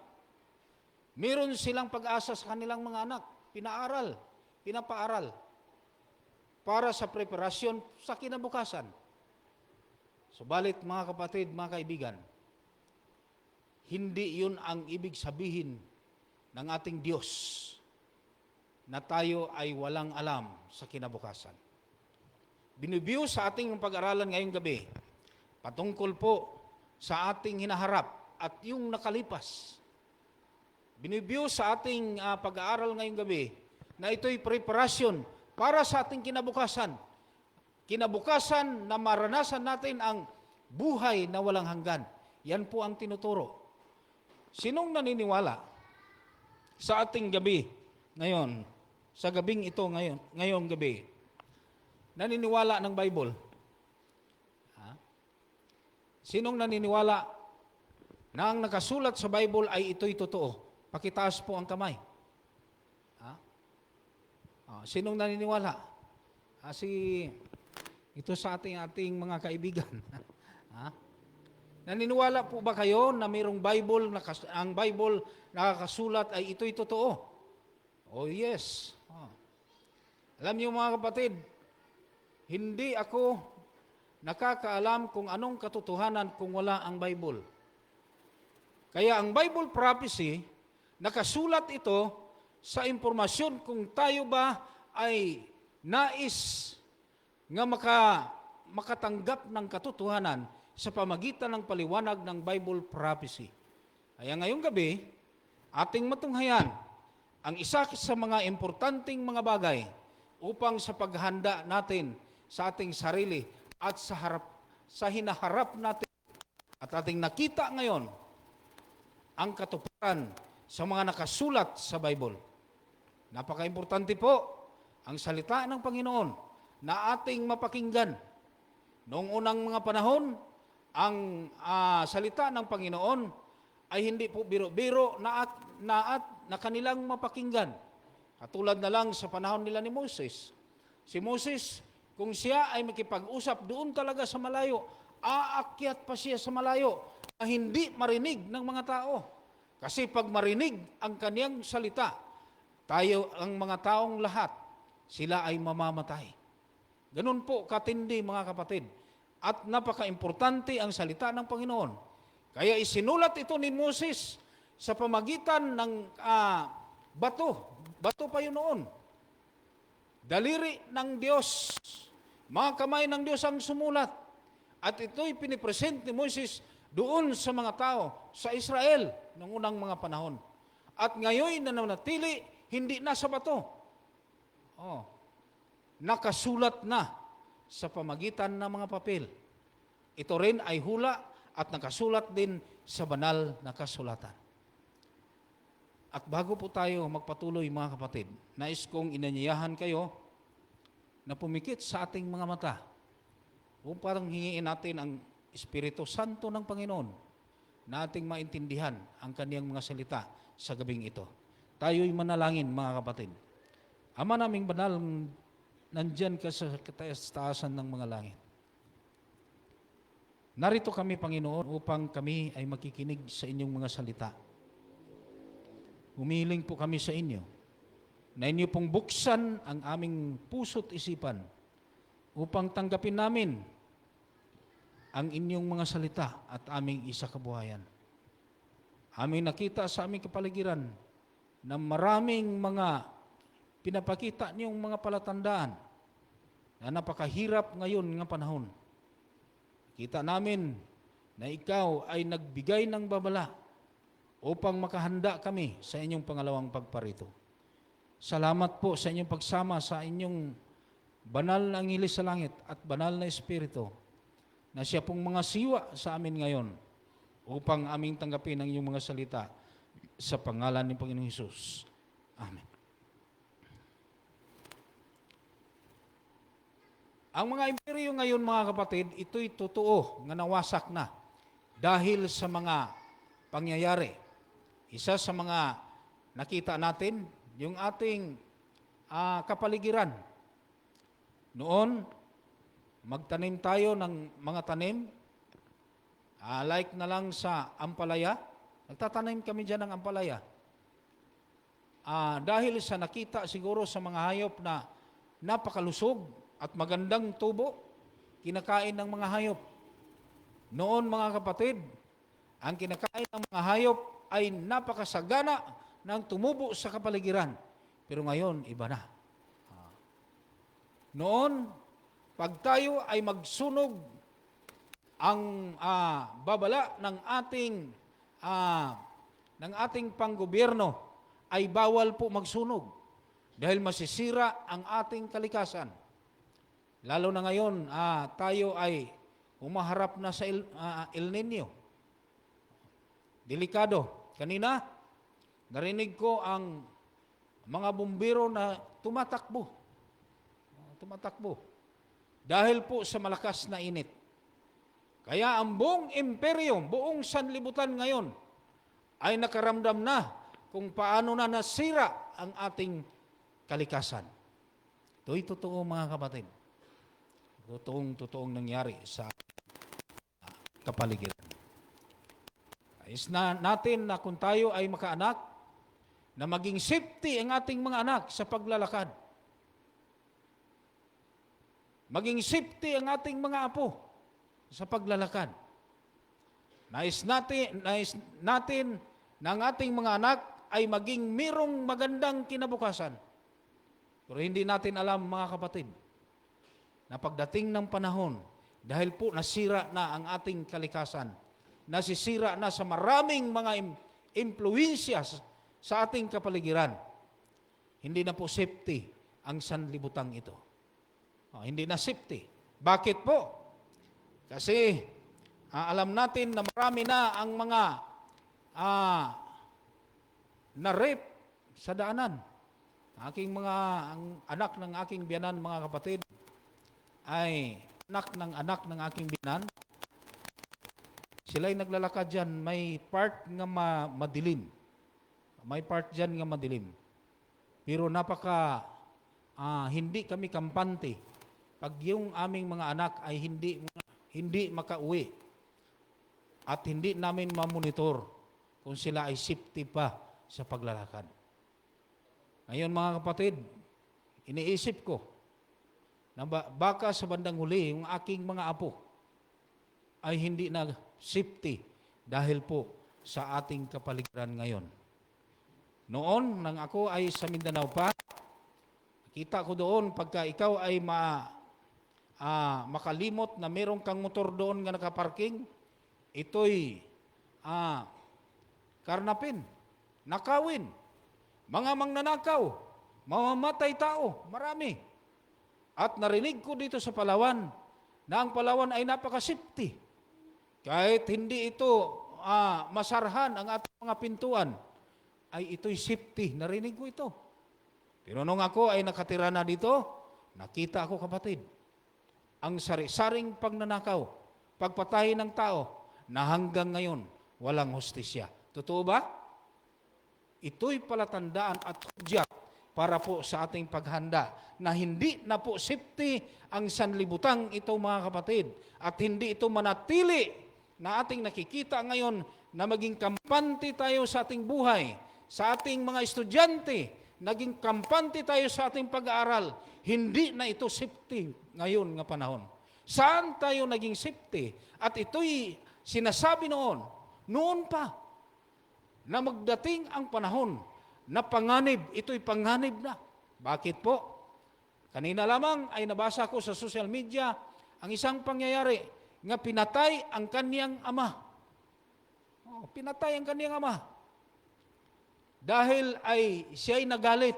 meron silang pag-asa sa kanilang mga anak. Pinaaral, pinapaaral. Para sa preparasyon sa kinabukasan. Subalit mga kapatid, mga kaibigan, hindi yun ang ibig sabihin ng ating Diyos na tayo ay walang alam sa kinabukasan. Binubiyo sa ating pag-aralan ngayong gabi, patungkol po sa ating hinaharap at yung nakalipas. Binubiyo sa ating pag-aaral ngayong gabi na ito'y preparasyon para sa ating kinabukasan. Kinabukasan na maranasan natin ang buhay na walang hanggan. Yan po ang tinuturo. Sinong naniniwala sa ating gabi ngayon, sa gabing ito ngayong gabi, naniniwala ng Bible? Ha? Sinong naniniwala na ang nakasulat sa Bible ay ito'y totoo? Pakitaas po ang kamay. Ha? Sinong naniniwala? Ito sa ating mga kaibigan. Ha? Naniniwala po ba kayo na mayroong Bible, ang Bible nakakasulat ay ito'y totoo? Oh yes. Alam niyo mga kapatid, hindi ako nakakaalam kung anong katotohanan kung wala ang Bible. Kaya ang Bible prophecy, nakasulat ito sa impormasyon kung tayo ba ay nais nga makatanggap ng katotohanan sa pamagitan ng paliwanag ng Bible prophecy. Kaya ngayong gabi, ating matunghayan ang isa sa mga importanteng mga bagay upang sa paghanda natin sa ating sarili at sa hinaharap natin at ating nakita ngayon ang katuparan sa mga nakasulat sa Bible. Napaka-importante po ang salita ng Panginoon na ating mapakinggan. Noong unang mga panahon, ang salita ng Panginoon ay hindi po biro-biro na kanilang mapakinggan. Katulad na lang sa panahon nila ni Moses. Si Moses, kung siya ay makipag-usap doon talaga sa malayo, aakyat pa siya sa malayo na hindi marinig ng mga tao. Kasi pag marinig ang kaniyang salita, tayo ang mga taong lahat, sila ay mamamatay. Ganun po katindi mga kapatid. At napaka-importante ang salita ng Panginoon. Kaya isinulat ito ni Moses sa pamagitan ng bato. Bato pa yun noon. Daliri ng Diyos. Mga kamay ng Diyos ang sumulat. At ito'y pinipresent ni Moses doon sa mga tao, sa Israel, noong unang mga panahon. At ngayon na nanatili, hindi na sa bato. Nakasulat na sa pamagitan ng mga papel. Ito rin ay hula at nakasulat din sa banal na kasulatan. At bago po tayo magpatuloy mga kapatid, nais kong inanyayahan kayo na pumikit sa ating mga mata upang hingiin natin ang Espiritu Santo ng Panginoon na ating maintindihan ang kaniyang mga salita sa gabing ito. Tayo'y manalangin mga kapatid. Ama naming banal, nandyan ka sa kataas-taasan ng mga langit. Narito kami, Panginoon, upang kami ay makikinig sa inyong mga salita. Humihiling po kami sa inyo na inyo pong buksan ang aming puso't isipan upang tanggapin namin ang inyong mga salita at aming isakabuhayan. Aming nakita sa aming kapaligiran na maraming mga pinapakita niyong mga palatandaan na napakahirap ngayon ng panahon. Kita namin na ikaw ay nagbigay ng babala upang makahanda kami sa inyong pangalawang pagparito. Salamat po sa inyong pagsama sa inyong banal na anghel sa langit at banal na Espiritu na siya pong mga siwa sa amin ngayon upang aming tanggapin ang inyong mga salita sa pangalan ni Panginoong Hesus. Amen. Ang mga imperyo ngayon, mga kapatid, ito'y totoo nga nawasak na dahil sa mga pangyayari. Isa sa mga nakita natin, yung ating kapaligiran. Noon, magtanim tayo ng mga tanim, like na lang sa ampalaya. Nagtatanim kami dyan ng ampalaya. Dahil sa nakita siguro sa mga hayop na napakalusog at magandang tubo, kinakain ng mga hayop. Noon mga kapatid, ang kinakain ng mga hayop ay napakasagana ng tumubo sa kapaligiran. Pero ngayon, iba na. Noon, pag tayo ay magsunog, ang babala ng ating panggobyerno ay bawal po magsunog dahil masisira ang ating kalikasan. Lalo na ngayon, tayo ay umaharap na sa El Nino. Delikado. Kanina, narinig ko ang mga bumbiro na tumatakbo. Dahil po sa malakas na init. Kaya ang buong imperyo, buong sanlibutan ngayon, ay nakaramdam na kung paano na nasira ang ating kalikasan. Ito'y totoo mga kapatid. Totoong nangyari sa kapaligiran. Ayos na natin na kung tayo ay makaanak, na maging safety ang ating mga anak sa paglalakad. Maging safety ang ating mga apo sa paglalakad. Nais natin na ang ating mga anak ay maging mirong magandang kinabukasan. Pero hindi natin alam mga kapatid, na pagdating ng panahon, dahil po nasira na ang ating kalikasan, nasisira na sa maraming mga impluensya sa ating kapaligiran, hindi na po safety ang sanlibutang ito. Hindi na safety. Bakit po? Kasi alam natin na marami na ang mga na-rape sa daanan. Ang anak ng aking biyanan, mga kapatid, ay anak ng aking biyanan. Sila'y naglalakad dyan, may part nga madilim. May part dyan nga madilim. Pero hindi kami kampante pag yung aming mga anak ay hindi makauwi at hindi namin mamonitor kung sila ay safety pa sa paglalakad. Ngayon mga kapatid, iniisip ko na baka sa bandang huli yung aking mga apo ay hindi na safety dahil po sa ating kapaligiran ngayon. Noon, nang ako ay sa Mindanao pa, kita ko doon pagka ikaw ay makalimot na meron kang motor doon nga nakaparking, ito'y karnapin, nakawin, mga mangnanakaw, mamamatay tao, marami. At narinig ko dito sa Palawan na ang Palawan ay napaka-safety. Kahit hindi ito masarhan ang ating mga pintuan, ay ito'y safety. Narinig ko ito. Pero nung ako ay nakatira na dito, nakita ako kapatid, ang sari-saring pagnanakaw, pagpatay ng tao, na hanggang ngayon walang hustisya. Totoo ba? Ito'y palatandaan at hudyat para po sa ating paghanda na hindi na po safety ang sanlibutang ito mga kapatid at hindi ito manatili na ating nakikita ngayon na maging kampante tayo sa ating buhay, sa ating mga estudyante, naging kampante tayo sa ating pag-aaral. Hindi na ito safety ngayon nga panahon. Saan tayo naging safety? At ito'y sinasabi noon pa, na magdating ang panahon na panganib, ito'y panganib na. Bakit po? Kanina lamang ay nabasa ko sa social media ang isang pangyayari nga pinatay ang kaniyang ama. Pinatay ang kaniyang ama. Dahil ay siya'y nagalit.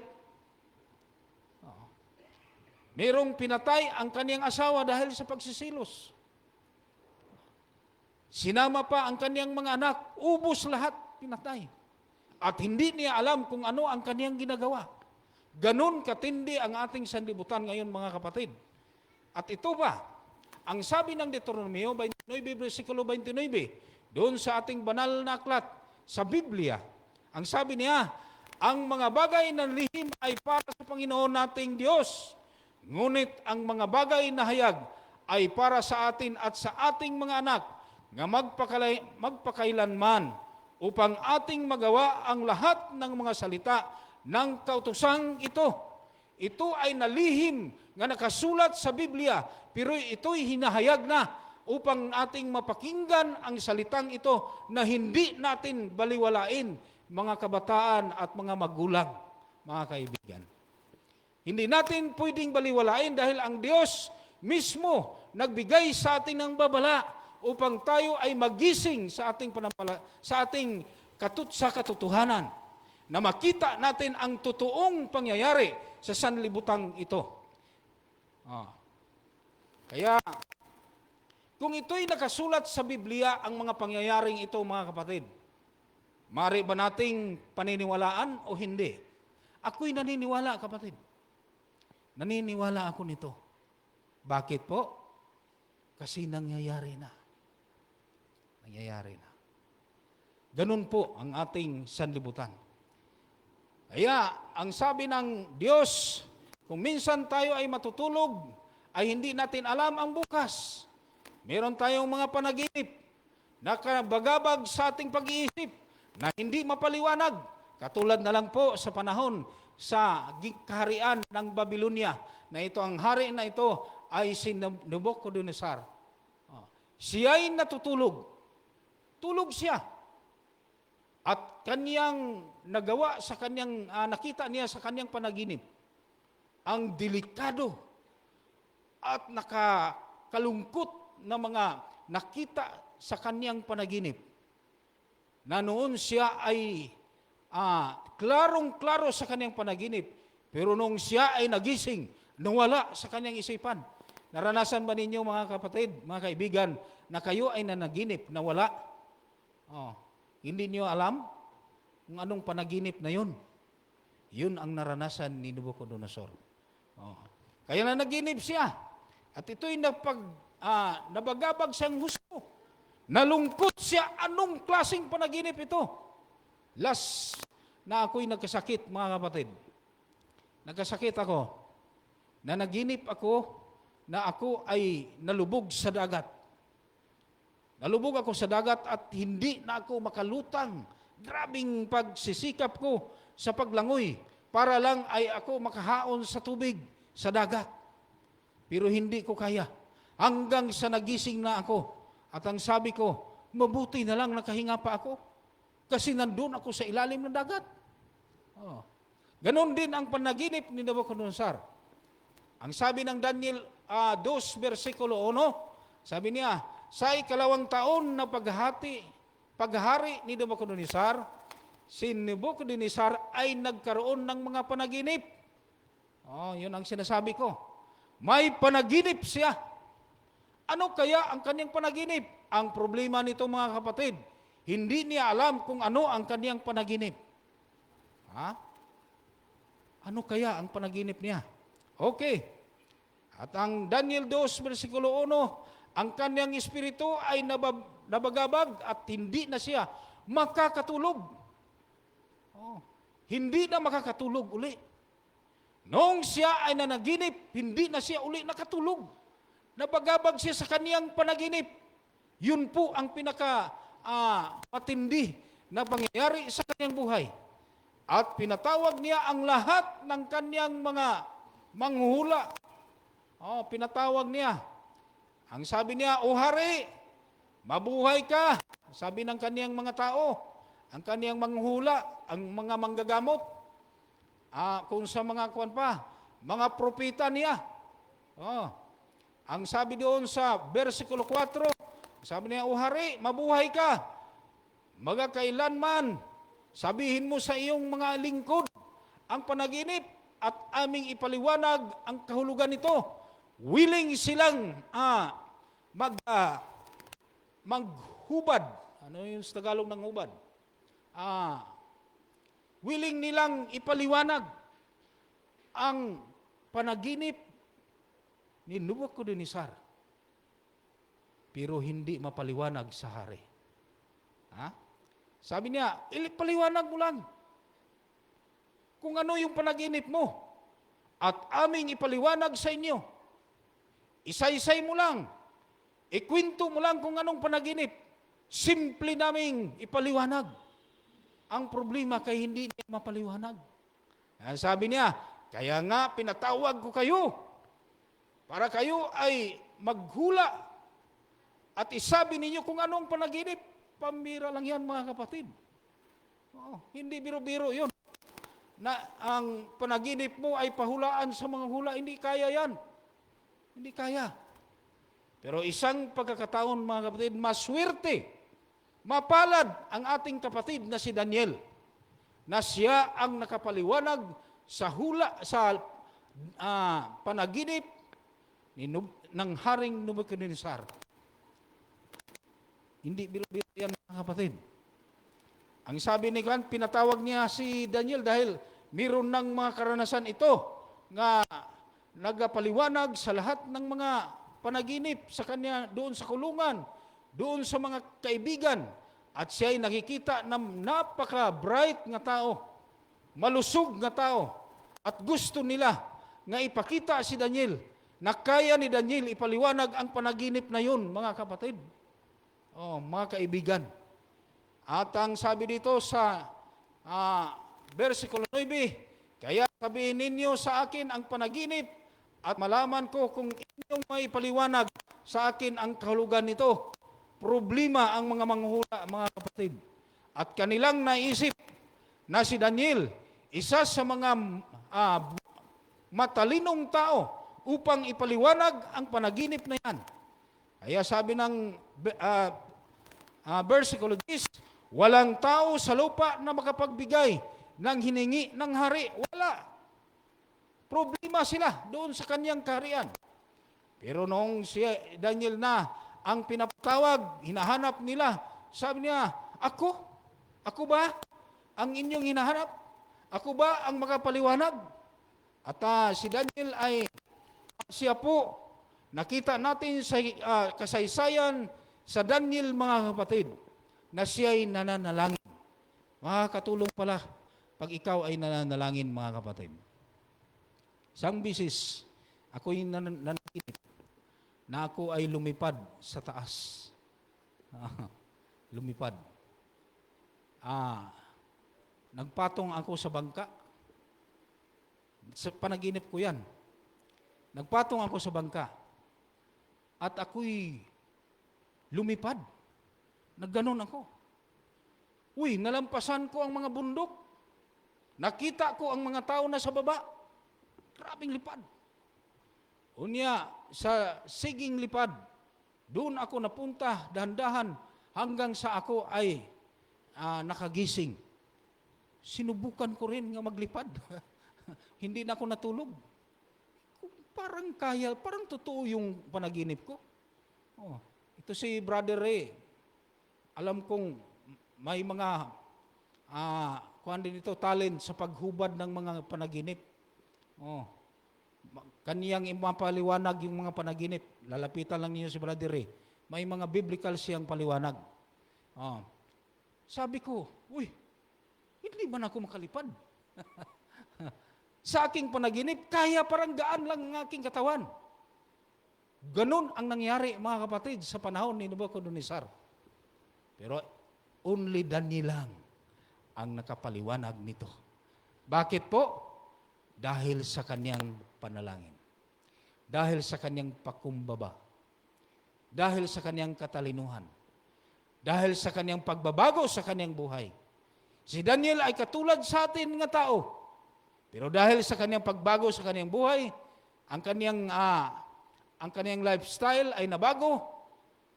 Merong pinatay ang kaniyang asawa dahil sa pagsisilos. Sinama pa ang kaniyang mga anak, ubos lahat, pinatay. At hindi niya alam kung ano ang kaniyang ginagawa. Ganon katindi ang ating sanlibutan ngayon mga kapatid. At ito ba, ang sabi ng Deuteronomio 29, versikulo 29, doon sa ating banal na aklat, sa Biblia, ang sabi niya, Ang mga bagay na lihim ay para sa Panginoon nating Diyos. Ngunit ang mga bagay na hayag ay para sa atin at sa ating mga anak nga magpakailanman upang ating magawa ang lahat ng mga salita ng kautusang ito. Ito ay nalihim nga nakasulat sa Biblia, pero ito'y hinahayag na upang ating mapakinggan ang salitang ito na hindi natin baliwalain, mga kabataan at mga magulang, mga kaibigan. Hindi natin pwedeng baliwalain dahil ang Diyos mismo nagbigay sa atin ng babala upang tayo ay magising sa ating sa katotohanan, na makita natin ang totoong pangyayari sa sanlibutan ito. Kaya, kung ito'y nakasulat sa Biblia, ang mga pangyayaring ito, mga kapatid, maaari ba nating paniniwalaan o hindi? Ako'y naniniwala, kapatid. Naniniwala ako nito. Bakit po? Kasi nangyayari na. Nangyayari na. Ganun po ang ating sanlibutan. Kaya, ang sabi ng Diyos, kung minsan tayo ay matutulog, ay hindi natin alam ang bukas. Meron tayong mga panaginip na kabagabag sa ating pag-iisip na hindi mapaliwanag. Katulad na lang po sa panahon sa kaharian ng Babylonia, na ito, ang hari na ito ay si Nebuchadnezzar. Siya'y natutulog. Tulog siya. At kanyang nagawa sa kanyang, nakita niya sa kanyang panaginip, ang delikado at nakakalungkot na mga nakita sa kanyang panaginip, na noon siya ay klarong-klaro sa kanyang panaginip, pero nung siya ay nagising, nawala sa kanyang isipan. Naranasan ba ninyo, mga kapatid, mga kaibigan, na kayo ay nanaginip, nawala? Hindi niyo alam kung anong panaginip na yun. Yun ang naranasan ni Nebuchadnezzar. Kaya na naginip siya. At ito'y nabagabag siyang husto. Nalungkot siya. Anong klaseng panaginip ito? Last na ako'y nagkasakit, mga kapatid. Nagkasakit ako. Na naginip ako na ako ay nalubog sa dagat. Nalubog ako sa dagat at hindi na ako makalutang. Grabing pagsisikap ko sa paglangoy para lang ay ako makahaon sa tubig, sa dagat. Pero hindi ko kaya. Hanggang sa nagising na ako. At ang sabi ko, mabuti na lang nakahinga pa ako. Kasi nandun ako sa ilalim ng dagat. Ganon din ang panaginip ni Nebuchadnezzar. Ang sabi ng Daniel 2, versikulo 1, sabi niya, sa ikalawang taon na paghari ni Nebuchadnezzar, si Nebuchadnezzar ay nagkaroon ng mga panaginip. Yun ang sinasabi ko. May panaginip siya. Ano kaya ang kanyang panaginip? Ang problema nito, mga kapatid, hindi niya alam kung ano ang kanyang panaginip. Ano kaya ang panaginip niya? Okay. At ang Daniel 2, versikulo 1, ang kanyang espiritu ay nabagabag at hindi na siya makakatulog. Hindi na makakatulog uli. Noong siya ay nanaginip, hindi na siya uli nakatulog. Nabagabag siya sa kanyang panaginip. Yun po ang matindi na pangyayari sa kanyang buhay. At pinatawag niya ang lahat ng kanyang mga manghuhula. Pinatawag niya. Ang sabi niya, O hari, mabuhay ka. Sabi ng kaniyang mga tao, ang kaniyang manghula, ang mga manggagamot, kung sa mga mga propeta niya. Ang sabi doon sa versikulo 4, sabi niya, O hari, mabuhay ka. Magkailanman, sabihin mo sa iyong mga lingkod ang panaginip at aming ipaliwanag ang kahulugan nito. Willing silang maghubad. Ano yung sa Tagalog ng hubad? Willing nilang ipaliwanag ang panaginip ni Nebuchadnezzar. Pero hindi mapaliwanag sa hari. Sabi niya, ipaliwanag mo lang. kung ano yung panaginip mo at aming ipaliwanag sa inyo. Isaysay mo lang, ikwento mo lang kung anong panaginip. Simple naming ipaliwanag. Ang problema kay hindi niya mapaliwanag. Sabi niya, kaya nga pinatawag ko kayo para kayo ay maghula at isabi ninyo kung anong panaginip. Pambira lang yan, mga kapatid. Hindi biro-biro yun. Na ang panaginip mo ay pahulaan sa mga hula, hindi kaya yan. Hindi kaya. Pero isang pagkakataon, mga kapatid, maswerte, mapalad ang ating kapatid na si Daniel, na siya ang nakapaliwanag sa hula, sa panaginip ng Haring Nebuchadnezzar. Hindi biro-biro yan, mga kapatid. Ang sabi ni Juan, pinatawag niya si Daniel dahil mayroon ng mga karanasan ito nga nagpaliwanag sa lahat ng mga panaginip sa kanya doon sa kulungan, doon sa mga kaibigan. At siya ay nakikita ng napaka-bright nga tao, malusog nga tao. At gusto nila nga ipakita si Daniel na kaya ni Daniel ipaliwanag ang panaginip na yun, mga kapatid. Mga kaibigan. At ang sabi dito sa versikulo 9, kaya sabihin ninyo sa akin ang panaginip at malaman ko kung inyong may paliwanag sa akin ang kahulugan nito. Problema ang mga manghula, mga kapatid. At kanilang naisip na si Daniel, isa sa mga matalinong tao upang ipaliwanag ang panaginip na yan. Kaya sabi ng versikulo 10, walang tao sa lupa na makapagbigay ng hiningi ng hari. Wala. Problema sila doon sa kanyang kaharian. Pero noong si Daniel na ang pinapatawag, hinahanap nila, sabi niya, Ako? Ako ba ang inyong hinahanap? Ako ba ang makapaliwanag? At si Daniel ay, siya po, nakita natin sa kasaysayan sa Daniel, mga kapatid, na siya ay nananalangin. Makakatulong pala pag ikaw ay nananalangin, mga kapatid. Isang bisis, ako'y nanaginip na ako ay lumipad sa taas. Lumipad. Nagpatong ako sa bangka. Sa panaginip ko yan. Nagpatong ako sa bangka. At ako'y lumipad. Nagganon ako. Nalampasan ko ang mga bundok. Nakita ko ang mga tao na sa baba. Grabing lipad. Unya, sa siging lipad, doon ako napunta, dahan-dahan, hanggang sa ako ay nakagising. Sinubukan ko rin nga maglipad. Hindi na ako natulog. Parang kaya, parang totoo yung panaginip ko. Ito si Brother Ray. Alam kong may mga talent sa paghubad ng mga panaginip. Kaniyang mapaliwanag yung mga panaginip. Lalapitan lang niyo si Brother Ray. May mga biblical siyang paliwanag. Sabi ko, hindi ba na ako makalipad? Sa aking panaginip, kaya parang gaan lang ang aking katawan. Ganun ang nangyari, mga kapatid, sa panahon ni Nebuchadnezzar. Pero only Daniel lang ang nakapaliwanag nito. Bakit po? Dahil sa kanyang panalangin. Dahil sa kanyang pakumbaba. Dahil sa kanyang katalinuhan. Dahil sa kanyang pagbabago sa kanyang buhay. Si Daniel ay katulad sa atin nga tao. Pero dahil sa kanyang pagbago sa kanyang buhay, ang kanyang lifestyle ay nabago,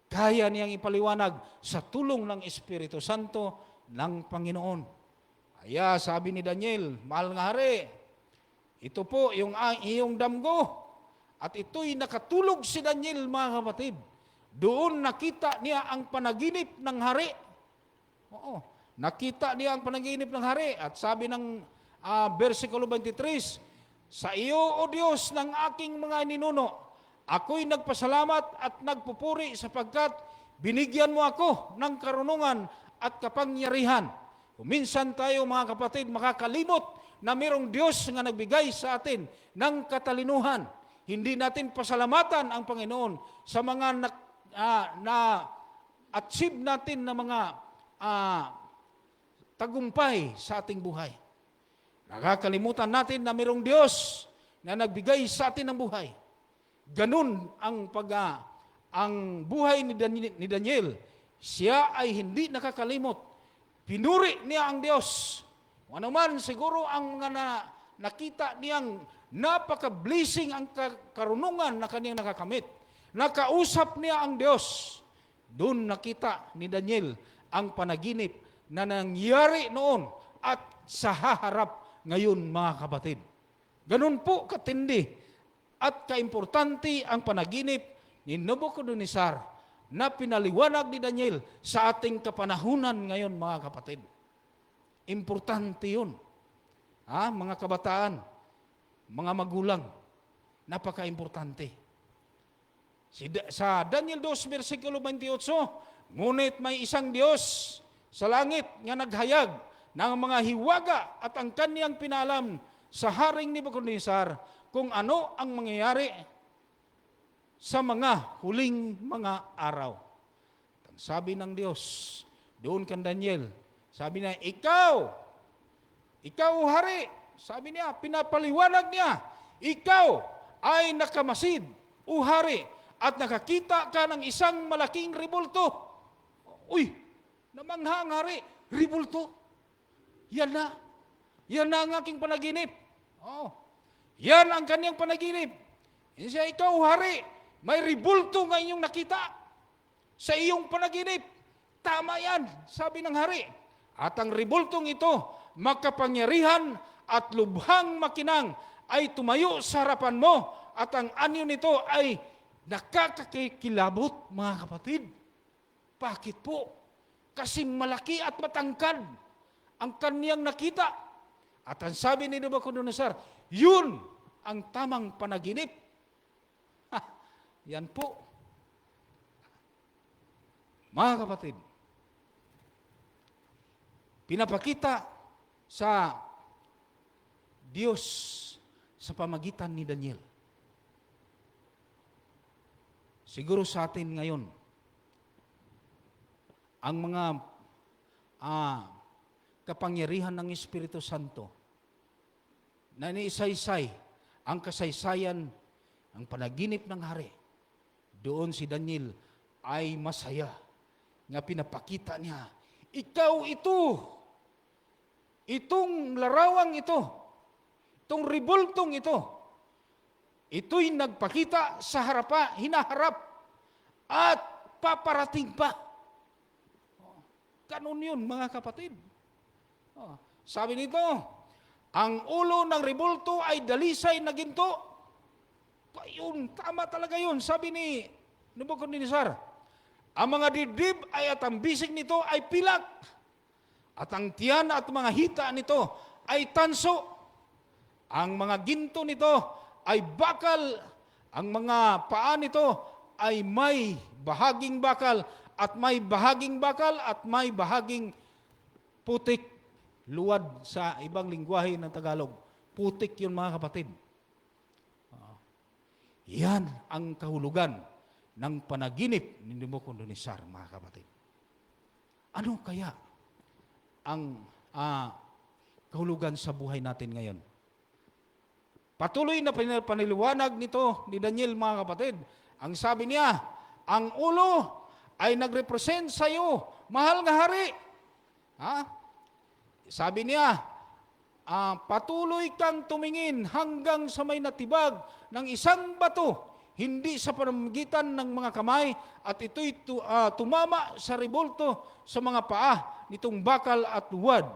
kaya niyang ipaliwanag sa tulong ng Espiritu Santo ng Panginoon. Kaya sabi ni Daniel, mahal nga hari, ito po yung iyong damgo. At ito'y nakatulog si Daniel, mga kapatid. Doon nakita niya ang panaginip ng hari. Nakita niya ang panaginip ng hari. At sabi ng versikulo 23, sa iyo, O Diyos, ng aking mga ninuno, ako'y nagpasalamat at nagpupuri sapagkat binigyan mo ako ng karunungan at kapangyarihan. Kuminsan tayo, mga kapatid, makakalimot na mayroong Diyos nga nagbigay sa atin ng katalinuhan. Hindi natin pasalamatan ang Panginoon sa mga na-achieve natin na mga tagumpay sa ating buhay. Nakakalimutan natin na mayroong Diyos na nagbigay sa atin ng buhay. Ganun ang ang buhay ni Daniel. Siya ay hindi nakakalimot. Pinuri niya ang Diyos. Ano man siguro ang mga nakita niyang napaka-blessing ang karunungan na kaniyang nakakamit. Nakausap niya ang Diyos. Doon nakita ni Daniel ang panaginip na nangyari noon at sa haharap ngayon, mga kapatid. Ganun po katindi at kaimportante ang panaginip ni Nabucodonosor na pinaliwanag ni Daniel sa ating kapanahunan ngayon, mga kapatid. Importante yun. Mga kabataan, mga magulang, napaka-importante. Sa Daniel 2, versikulo 28, ngunit may isang Diyos sa langit nga naghayag ng mga hiwaga at ang kaniyang pinalam sa haring Nabucodonosor kung ano ang mangyayari sa mga huling mga araw. Sabi ng Diyos, doon kan Daniel, sabi niya, ikaw hari, sabi niya, pinapaliwanag niya, ikaw ay nakamasid, o hari, at nakakita ka ng isang malaking ribulto. Uy, namangha ang hari, ribulto. Yan na ang aking panaginip. Yan ang kanyang panaginip. Siya, ikaw hari, may ribulto nga inyong nakita sa iyong panaginip. Tama yan, sabi ng hari. At ang ribultong ito, makapangyarihan at lubhang makinang ay tumayo sa harapan mo at ang anyo nito ay nakakakilabot, mga kapatid. Bakit po? Kasi malaki at matangkad ang kaniyang nakita. At ang sabi ni Nabucodonosor, yun ang tamang panaginip. Yan po. Mga kapatid, pinapakita sa Diyos sa pamagitan ni Daniel. Siguro sa atin ngayon, ang mga kapangyarihan ng Espiritu Santo na iniisaysay ang kasaysayan, ang panaginip ng hari. Doon si Daniel ay masaya nga pinapakita niya, ikaw itong larawang ito, itong ribultong ito'y nagpakita sa hinaharap at paparating pa. Ganun yun, mga kapatid. Sabi nito, ang ulo ng ribulto ay dalisay na ginto. Yun, tama talaga yun. Sabi ni Nabucodonosor, ang mga dibdib at ang bisig nito ay pilak. At ang tiyan at mga hita nito ay tanso. Ang mga ginto nito ay bakal. Ang mga paa nito ay may bahaging bakal at may bahaging bakal at may bahaging putik. Luwad sa ibang lingwahe ng Tagalog. Putik yun, mga kapatid. Yan ang kahulugan ng panaginip ni Nabucodonosor, mga kapatid. Ano kaya ang kahulugan sa buhay natin ngayon? Patuloy na paniliwanag nito ni Daniel, mga kapatid. Ang sabi niya, ang ulo ay nagrepresent sa iyo, mahal nga hari. Sabi niya, patuloy kang tumingin hanggang sa may natibag ng isang bato, hindi sa pamamagitan ng mga kamay, at ito'y tumama sa ribulto sa mga paa nitong bakal at luwad.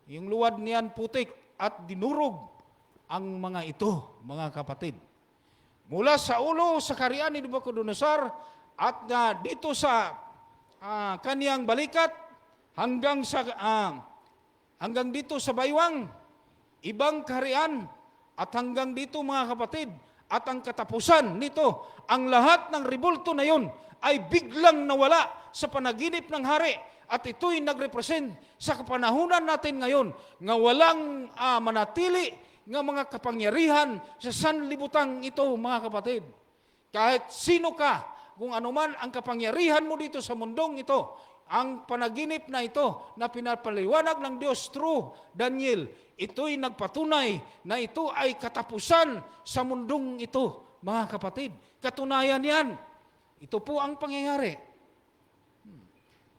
Yung luwad niyan putik at dinurog ang mga ito, mga kapatid. Mula sa ulo sa kaharian ni Nabucodonosor at dito sa kaniyang balikat hanggang dito sa baywang, ibang kaharian, at hanggang dito, mga kapatid, at ang katapusan nito, ang lahat ng ribulto na yun ay biglang nawala sa panaginip ng hari at ito'y nagrepresent sa kapanahunan natin ngayon nga walang manatili nga mga kapangyarihan sa sanlibutan ito, mga kapatid. Kahit sino ka, kung anuman ang kapangyarihan mo dito sa mundong ito, ang panaginip na ito na pinapaliwanag ng Diyos through Daniel, ito'y nagpatunay na ito ay katapusan sa mundong ito, mga kapatid. Katunayan yan. Ito po ang pangyayari.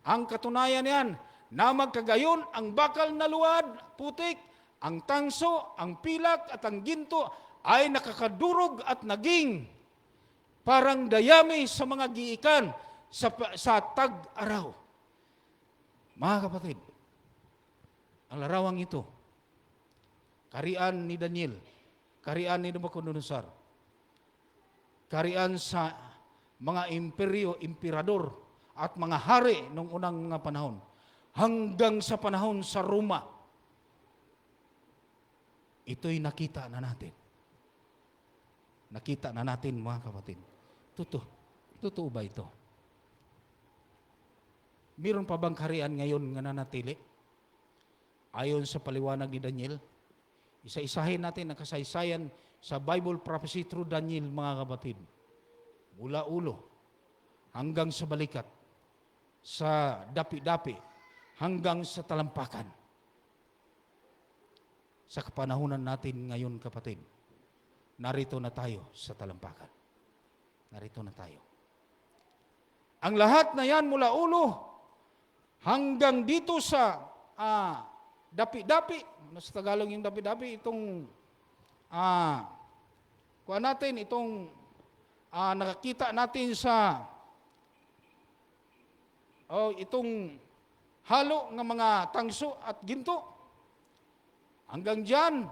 Ang katunayan yan na magkagayon ang bakal na luwad, putik, ang tangso, ang pilak at ang ginto ay nakakadurog at naging parang dayami sa mga giikan sa tag-araw. Mga kapatid, ang larawang ito, karian ni Daniel, karian ni Nabucodonosor, karian sa mga imperyo, emperador at mga hari noong unang mga panahon, hanggang sa panahon sa Roma, ito'y nakita na natin. Nakita na natin, mga kapatid. Totoo ba ito? Meron pa bang kaharian ngayon nga nanatili? Ayon sa paliwanag ni Daniel, isa-isahin natin ang kasaysayan sa Bible prophecy through Daniel, mga kapatid. Mula ulo hanggang sa balikat, sa dapi-dapi hanggang sa talampakan. Sa kapanahunan natin ngayon, kapatid, narito na tayo sa talampakan. Narito na tayo. Ang lahat na yan mula ulo hanggang dito sa dapi-dapi, sa Tagalog yung dapi-dapi, itong kuha natin, itong nakakita natin sa itong halo ng mga tangso at ginto. Hanggang dyan,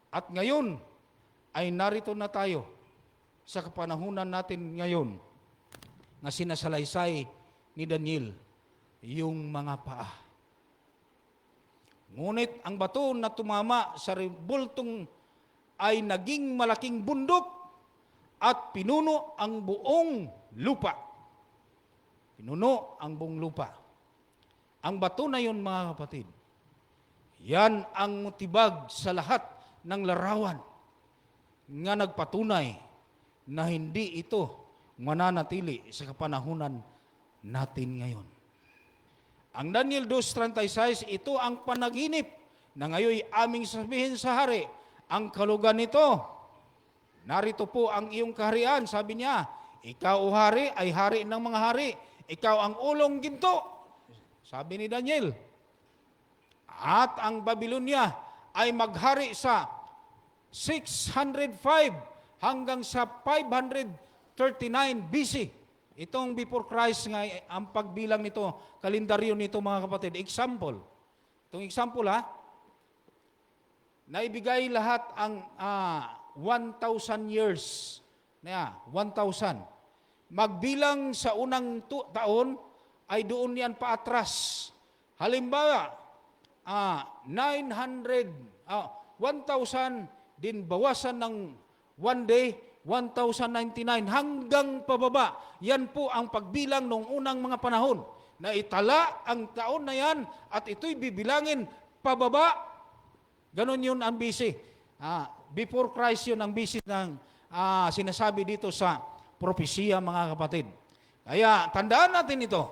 at ngayon, ay narito na tayo sa kapanahunan natin ngayon na sinasalaysay ni Daniel yung mga paa. Ngunit ang bato na tumama sa rebultong ay naging malaking bundok at pinuno ang buong lupa. Pinuno ang buong lupa. Ang bato na yun, mga kapatid, yan ang mutibag sa lahat ng larawan nga nagpatunay na hindi ito mananatili sa kapanahunan natin ngayon. Ang Daniel 2:36, ito ang panaginip na ngayon aming sabihin sa hari. Ang kalugan nito, narito po ang iyong kaharian. Sabi niya, ikaw o hari ay hari ng mga hari. Ikaw ang ulong ginto. Sabi ni Daniel. At ang Babylonia ay maghari sa 605 hanggang sa 539 BC. Itong before Christ nga, ang pagbilang nito, kalendaryo nito, mga kapatid. Example. Itong example, naibigay lahat ang 1,000 years. 1,000. Magbilang sa unang taon, ay doon yan paatras. Halimbawa, 1,000, din bawasan ng 1 day, 1,099 hanggang pababa. Yan po ang pagbilang ng unang mga panahon na itala ang taon na yan at ito'y bibilangin pababa. Ganon yun ang BC. Before Christ yun ang BC ng sinasabi dito sa propesya, mga kapatid. Kaya tandaan natin ito.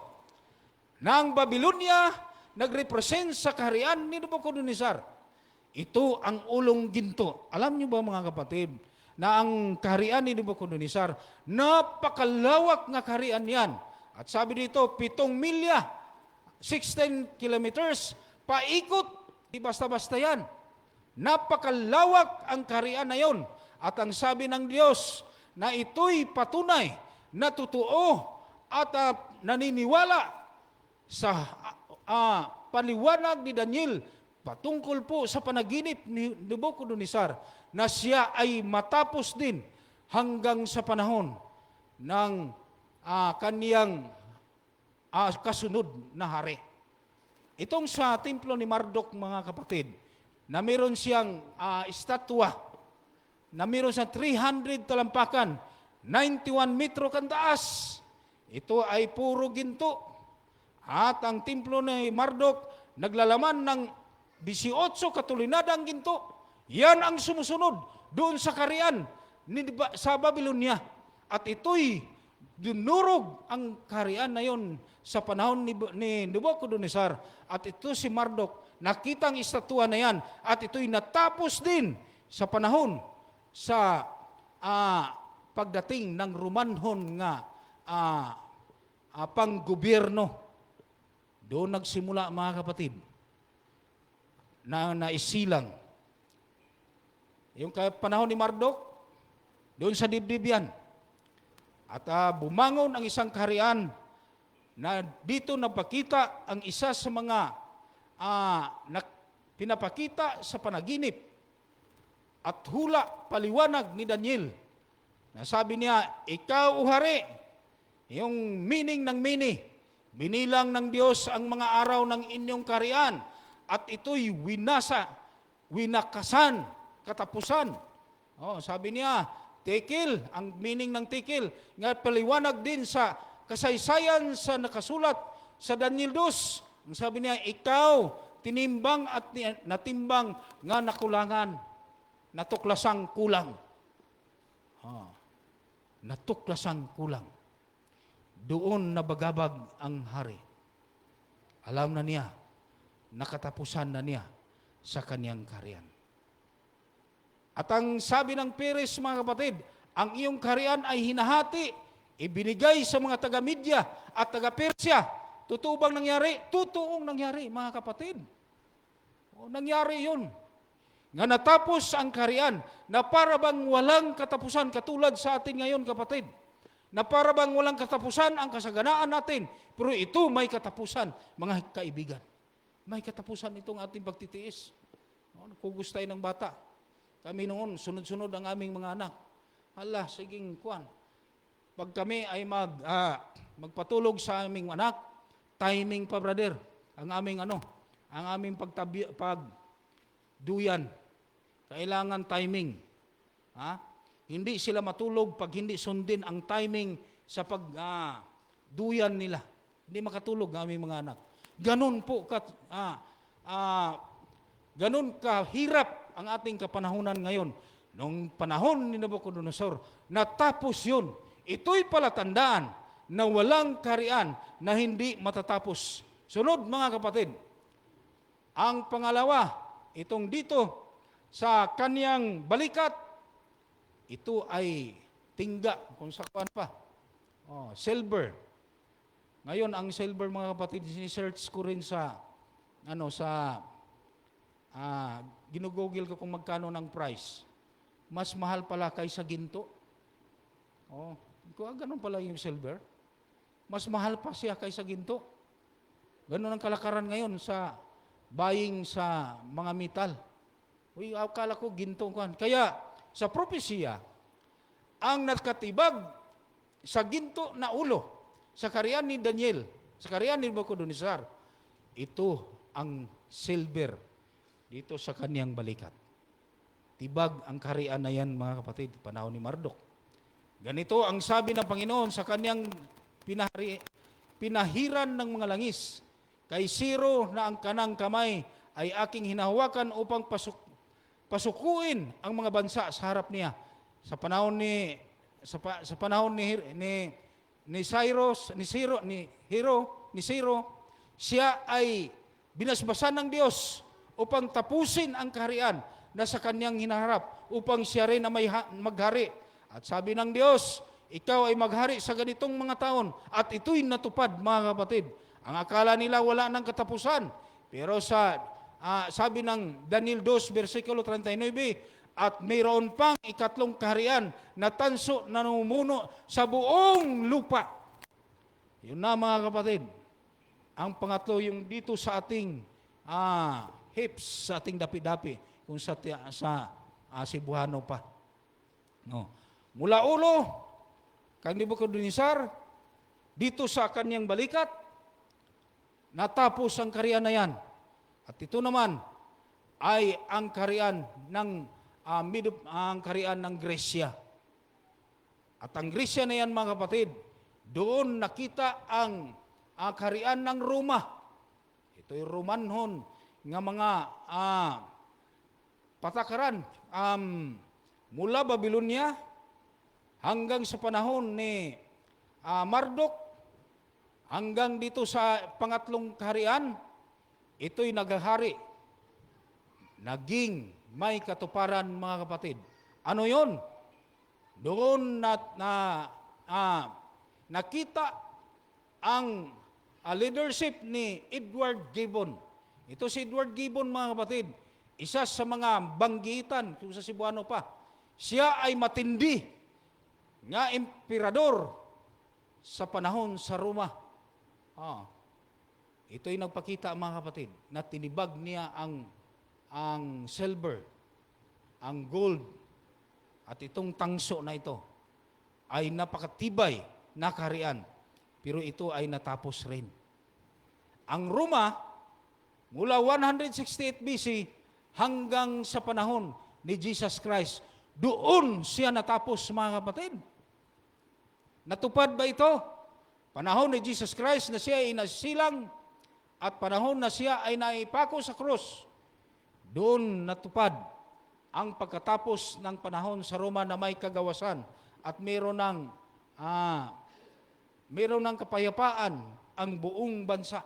Nang Babylonia nagrepresent sa kaharian ni Nabucodonosor. Ito ang ulong ginto. Alam niyo ba, mga kapatid, na ang kaharian ni Nabucodonosor, napakalawak na kaharian yan. At sabi dito, 7 milya, 16 kilometers, paikot, di basta-basta yan. Napakalawak ang kaharian na yon. At ang sabi ng Diyos, na ito'y patunay, na totoo, at naniniwala sa paliwanag ni Daniel patungkol po sa panaginip ni Nabucodonosor na siya ay matapos din hanggang sa panahon ng kaniyang kasunod na hari. Itong sa templo ni Marduk, mga kapatid, na meron siyang estatwa, na meron siyang 300 talampakan, 91 metro kantaas. Ito ay puro ginto. At ang templo ni Marduk naglalaman ng 18 katulinadang ginto. Yan ang sumusunod doon sa kaharian sa Babylonia. At ito'y dinurog ang kaharian na yon sa panahon ni Nebuchadnezzar. At ito si Marduk, nakita ang estatwa na yan. At ito'y natapos din sa panahon sa pagdating ng Romanhon nga panggobyerno. Doon nagsimula, mga kapatid, na naisilang. Yung panahon ni Marduk, doon sa dibdib yan. At bumangon ang isang kaharian na dito napakita ang isa sa mga pinapakita sa panaginip at hula paliwanag ni Daniel. Nasabi niya, ikaw, o hari, yung meaning ng mini, binilang ng Diyos ang mga araw ng inyong kaharian at ito'y winakasan, katapusan. Sabi niya, tikil, ang meaning ng tikil, nga paliwanag din sa kasaysayan sa nakasulat sa Daniel 2. Ang sabi niya, ikaw, tinimbang at natimbang nga nakulangan, natuklasang kulang. Natuklasang kulang. Doon nabagabag ang hari. Alam na niya, nakatapusan na niya sa kaniyang kaharian. At ang sabi ng Peres, mga kapatid, ang iyong kaharian ay hinahati, ibinigay sa mga taga-Media at taga-Persya. Totoo bang nangyari? Totoong nangyari, mga kapatid. Nangyari yun. Nga natapos ang kaharian na para bang walang katapusan katulad sa atin ngayon, kapatid. Na para bang walang katapusan ang kasaganaan natin. Pero ito may katapusan, mga kaibigan. May katapusan itong ating pagtitiis. Kugos tayo ng bata. Kami noon, sunod-sunod ang aming mga anak. Hala, siging kuwan. Pag kami ay magpatulog sa aming anak, timing pa, brother. Ang aming pagduyan. Kailangan timing. Hindi sila matulog pag hindi sundin ang timing sa pagduyan nila. Hindi makatulog ang aming mga anak. Ganun po ganun kahirap ang ating kapanahunan ngayon. Noong panahon ni Nebuchadnezzar, natapos yun. Ito'y palatandaan na walang kaharian na hindi matatapos. Sunod, mga kapatid, ang pangalawa, itong dito sa kaniyang balikat, ito ay tingga, kung sakwan pa. Silver. Ngayon, ang silver, mga kapatid, sinesearch ko rin ginugugil ko kung magkano ng price. Mas mahal pala kaysa ginto. Ganun pala yung silver. Mas mahal pa siya kaysa ginto. Ganun ang kalakaran ngayon sa buying sa mga metal. Akala ko ginto. Kaya, sa propesya, ang nakatibag sa ginto na ulo, sa kaharian ni Daniel, sa kaharian ni Nebuchadnezzar, ito ang silver dito sa kaniyang balikat. Tibag ang kaharian na yan, mga kapatid, panahon ni Marduk. Ganito ang sabi ng Panginoon sa kaniyang pinahiran ng mga langis. Kay Siro na ang kanang kamay ay aking hinahawakan upang pasukuin ang mga bansa sa harap niya. Sa panahon ni Ciro, siya ay binasbasan ng Diyos upang tapusin ang kaharian na sa kanyang hinaharap, upang siya rin na maghari. At sabi ng Diyos, ikaw ay maghari sa ganitong mga taon, at ito'y natupad, mga kapatid. Ang akala nila wala ng katapusan, pero sabi ng Daniel 2, versikulo 39, at mayroon pang ikatlong kaharian na tanso na namumuno sa buong lupa. Yun na, mga kapatid. Ang pangatlo, yung dito sa ating hips, sa ating dapi-dapi, kung sa Cebuano pa. Mula ulo, kang Nebuchadnezzar, dito sa kanyang balikat, natapos ang kaharian na yan. At ito naman ay ang kaharian ng Gresya. At ang Gresya na yan, mga kapatid, doon nakita ang kaharian ng Roma. Ito'y Romanhon nga mga patakaran mula Babylonia hanggang sa panahon ni Marduk, hanggang dito sa pangatlong kaharian, ito'y naghahari. Naging may katuparan, mga kapatid. Ano yon? Doon nakita ang leadership ni Edward Gibbon. Ito si Edward Gibbon, mga kapatid, isa sa mga banggitan kung sa Cebuano pa. Siya ay matindi nga emperador sa panahon sa Roma. Ito'y nagpakita, mga kapatid, na tinibag niya ang silver, ang gold, at itong tangso na ito ay napakatibay na kaharian. Pero ito ay natapos rin. Ang Roma, mula 168 BC hanggang sa panahon ni Jesus Christ, doon siya natapos, mga kapatid. Natupad ba ito? Panahon ni Jesus Christ na siya ay nasilang at panahon na siya ay naipako sa krus, doon natupad ang pagkatapos ng panahon sa Roma na may kagawasan at meron ng kapayapaan ang buong bansa.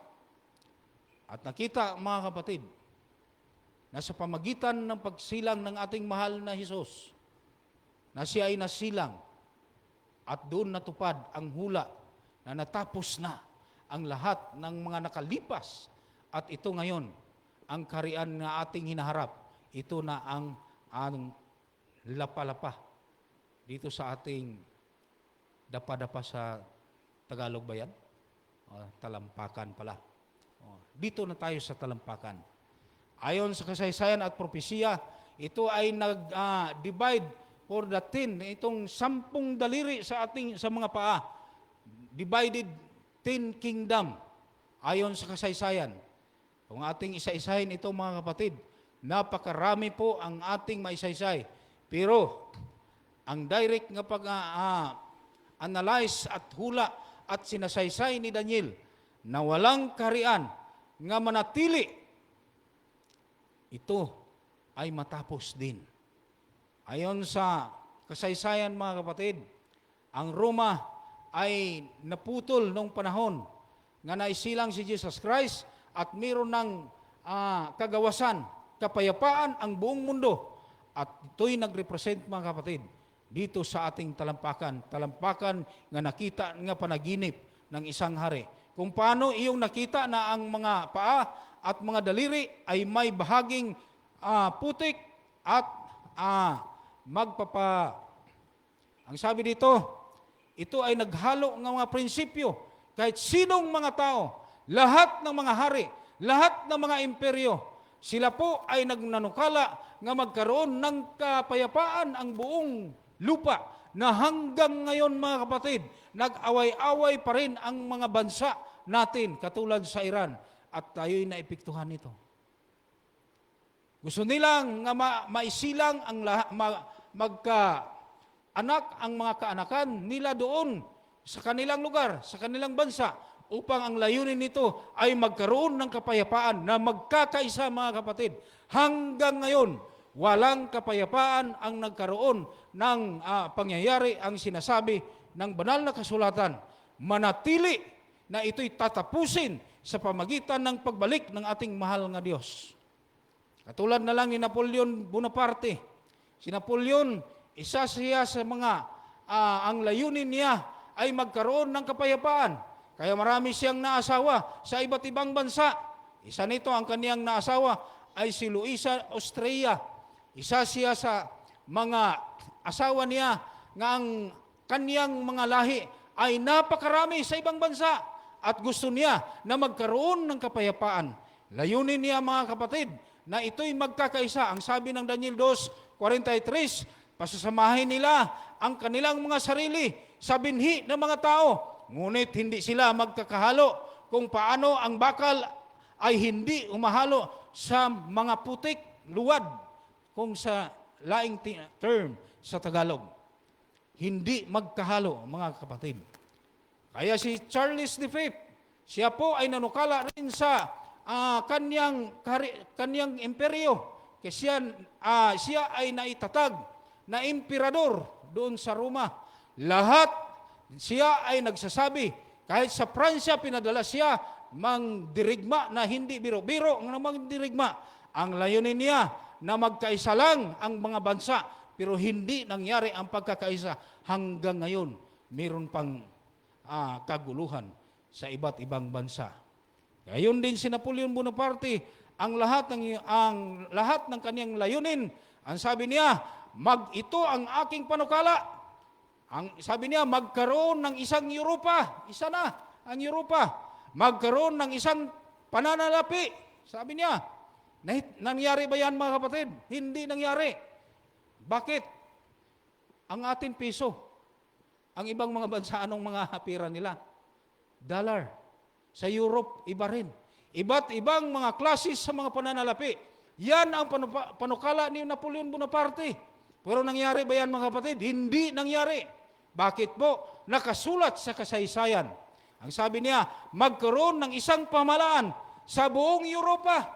At nakita, mga kapatid, na sa pamagitan ng pagsilang ng ating mahal na Hesus, na siya ay nasilang at doon natupad ang hula na natapos na ang lahat ng mga nakalipas. At ito ngayon, ang kaharian na ating hinaharap, ito na ang lapa-lapa dito sa ating dapa-dapa sa Tagalog ba yan? Talampakan pala. Dito na tayo sa talampakan. Ayon sa kasaysayan at propesiya, ito ay nag-divide for the 10, itong 10 daliri sa mga paa. Divided 10 kingdom. Ayon sa kasaysayan. Kung ating isa-isahin ito, mga kapatid, napakarami po ang ating maisaysay. Pero ang direct nga pag-analyze at hula at sinasaysay ni Daniel na walang kaharian nga manatili, ito ay matapos din. Ayon sa kasaysayan, mga kapatid, ang Roma ay naputol nung panahon nga naisilang si Jesus Christ at mayroon ng kagawasan, kapayapaan ang buong mundo. At ito'y nagrepresent, mga kapatid, dito sa ating talampakan nga nakita nga panaginip ng isang hari. Kung paano iyong nakita na ang mga paa at mga daliri ay may bahaging putik at ang sabi dito, ito ay naghalo ng mga prinsipyo. Kahit sinong mga tao, lahat ng mga hari, lahat ng mga imperyo, sila po ay nagnanukala nga magkaroon ng kapayapaan ang buong lupa na hanggang ngayon, mga kapatid, nag-away-away pa rin ang mga bansa natin katulad sa Iran at tayo'y naepektuhan nito. Gusto nilang nga maisilang ang magka-anak ang mga kaanakan nila doon sa kanilang lugar, sa kanilang bansa, upang ang layunin nito ay magkaroon ng kapayapaan na magkakaisa, mga kapatid. Hanggang ngayon, walang kapayapaan ang nagkaroon ng pangyayari ang sinasabi ng banal na kasulatan. Manatili na ito'y tatapusin sa pamagitan ng pagbalik ng ating mahal nga Diyos. Katulad na lang ni Napoleon Bonaparte. Si Napoleon, isa siya sa mga ang layunin niya ay magkaroon ng kapayapaan. Kaya marami siyang naasawa sa iba't ibang bansa. Isa nito, ang kaniyang naasawa ay si Luisa Austria. Isa siya sa mga asawa niya nga ang kaniyang mga lahi ay napakarami sa ibang bansa at gusto niya na magkaroon ng kapayapaan. Layunin niya, mga kapatid, na ito'y magkakaisa. Ang sabi ng Daniel 2:43, pasasamahin nila ang kanilang mga sarili sa binhi ng mga tao, ngunit hindi sila magkakahalo kung paano ang bakal ay hindi umahalo sa mga putik, luwad, kung sa laing term sa Tagalog. Hindi magkahalo, mga kapatid. Kaya si Charles V, Siya po ay nanukala rin sa kanyang imperyo. Kasi siya ay naitatag na emperador doon sa Roma. Lahat siya ay nagsasabi, kahit sa Pransya pinadala siya mangdirigma na hindi biro-biro ng mangdirigma. Ang layunin niya na magkaisa lang ang mga bansa, pero hindi nangyari ang pagkakaisa. Hanggang ngayon, mayroon pang kaguluhan sa iba't ibang bansa. Gayon din si Napoleon Bonaparte, ang lahat ng kaniyang layunin, ang sabi niya, ito ang aking panukala. Sabi niya, magkaroon ng isang Europa. Isa na ang Europa. Magkaroon ng isang pananalapi. Sabi niya, nangyari ba yan mga kapatid? Hindi nangyari. Bakit? Ang ating piso, ang ibang mga bansa, anong mga hapira nila? Dollar. Sa Europe, iba rin. Iba't ibang mga klases sa mga pananalapi. Yan ang panukala ni Napoleon Bonaparte. Pero nangyari ba yan mga kapatid? Hindi nangyari. Bakit po? Nakasulat sa kasaysayan. Ang sabi niya, magkaroon ng isang pamalaan sa buong Europa.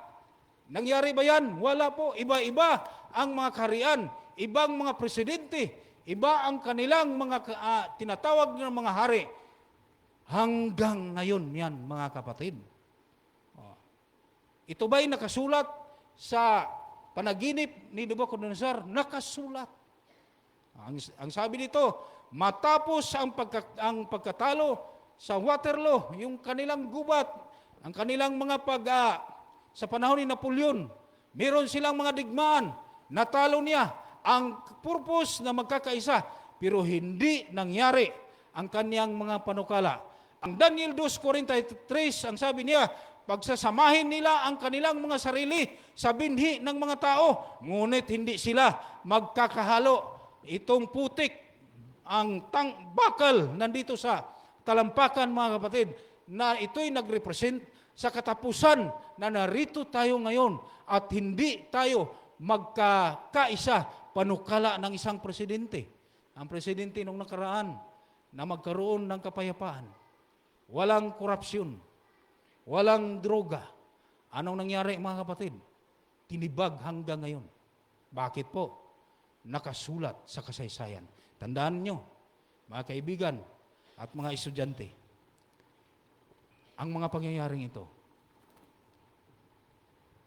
Nangyari ba yan? Wala po. Iba-iba ang mga kaharian, ibang mga presidente, iba ang kanilang mga tinatawag ng mga hari. Hanggang ngayon yan, mga kapatid. Ito ba'y nakasulat sa panaginip ni Nabucodonosor? Nakasulat. Ang sabi nito, matapos ang pagkatalo sa Waterloo, yung kanilang gubat, ang kanilang mga sa panahon ni Napoleon, meron silang mga digmaan, natalo niya ang purpose na magkakaisa, pero hindi nangyari ang kaniyang mga panukala. Ang Daniel 2:43, ang sabi niya, pagsasamahin nila ang kanilang mga sarili sa binhi ng mga tao, ngunit hindi sila magkakahalo. Itong putik, ang bakal nandito sa talampakan mga kapatid, na ito'y nagrepresent sa katapusan na narito tayo ngayon at hindi tayo magkakaisa panukala ng isang presidente. Ang presidente nung nakaraan na magkaroon ng kapayapaan, walang korupsyon, walang droga. Anong nangyari mga kapatid? Tinibag hanggang ngayon. Bakit po? Nakasulat sa kasaysayan. Tandaan nyo, mga kaibigan at mga estudyante, ang mga pangyayaring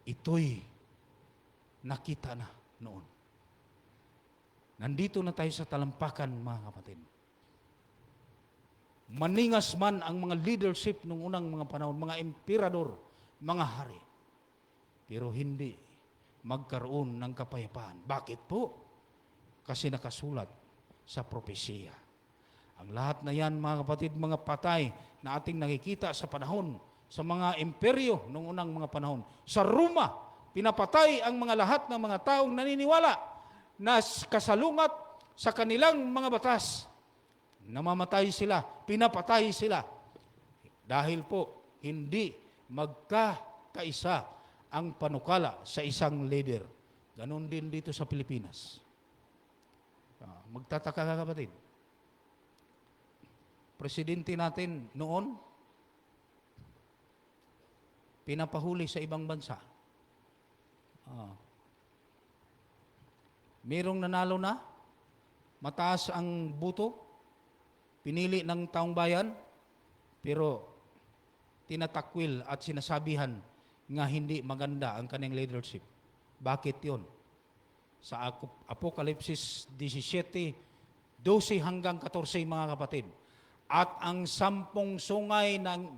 ito'y nakita na noon. Nandito na tayo sa talampakan, mga kapatid. Maningas man ang mga leadership nung unang mga panahon, mga emperador, mga hari. Pero hindi magkaroon ng kapayapaan. Bakit po? Kasi nakasulat sa propesiya. Ang lahat na yan, mga kapatid, mga patay na ating nakikita sa panahon, sa mga imperyo nung unang mga panahon. Sa Roma, pinapatay ang mga lahat ng mga taong naniniwala na kasalungat sa kanilang mga batas. Namamatay sila, pinapatay sila. Dahil po, hindi magkakaisa ang panukala sa isang leader. Ganon din dito sa Pilipinas. Magtataka ka kapatid. Presidente natin noon, pinapahuli sa ibang bansa. Merong nanalo na, mataas ang buto, pinili ng taong bayan, pero tinatakwil at sinasabihan nga hindi maganda ang kanyang leadership. Bakit yon? Sa Apokalipsis 17, 12 hanggang 14 mga kapatid. At ang 10 sungay ng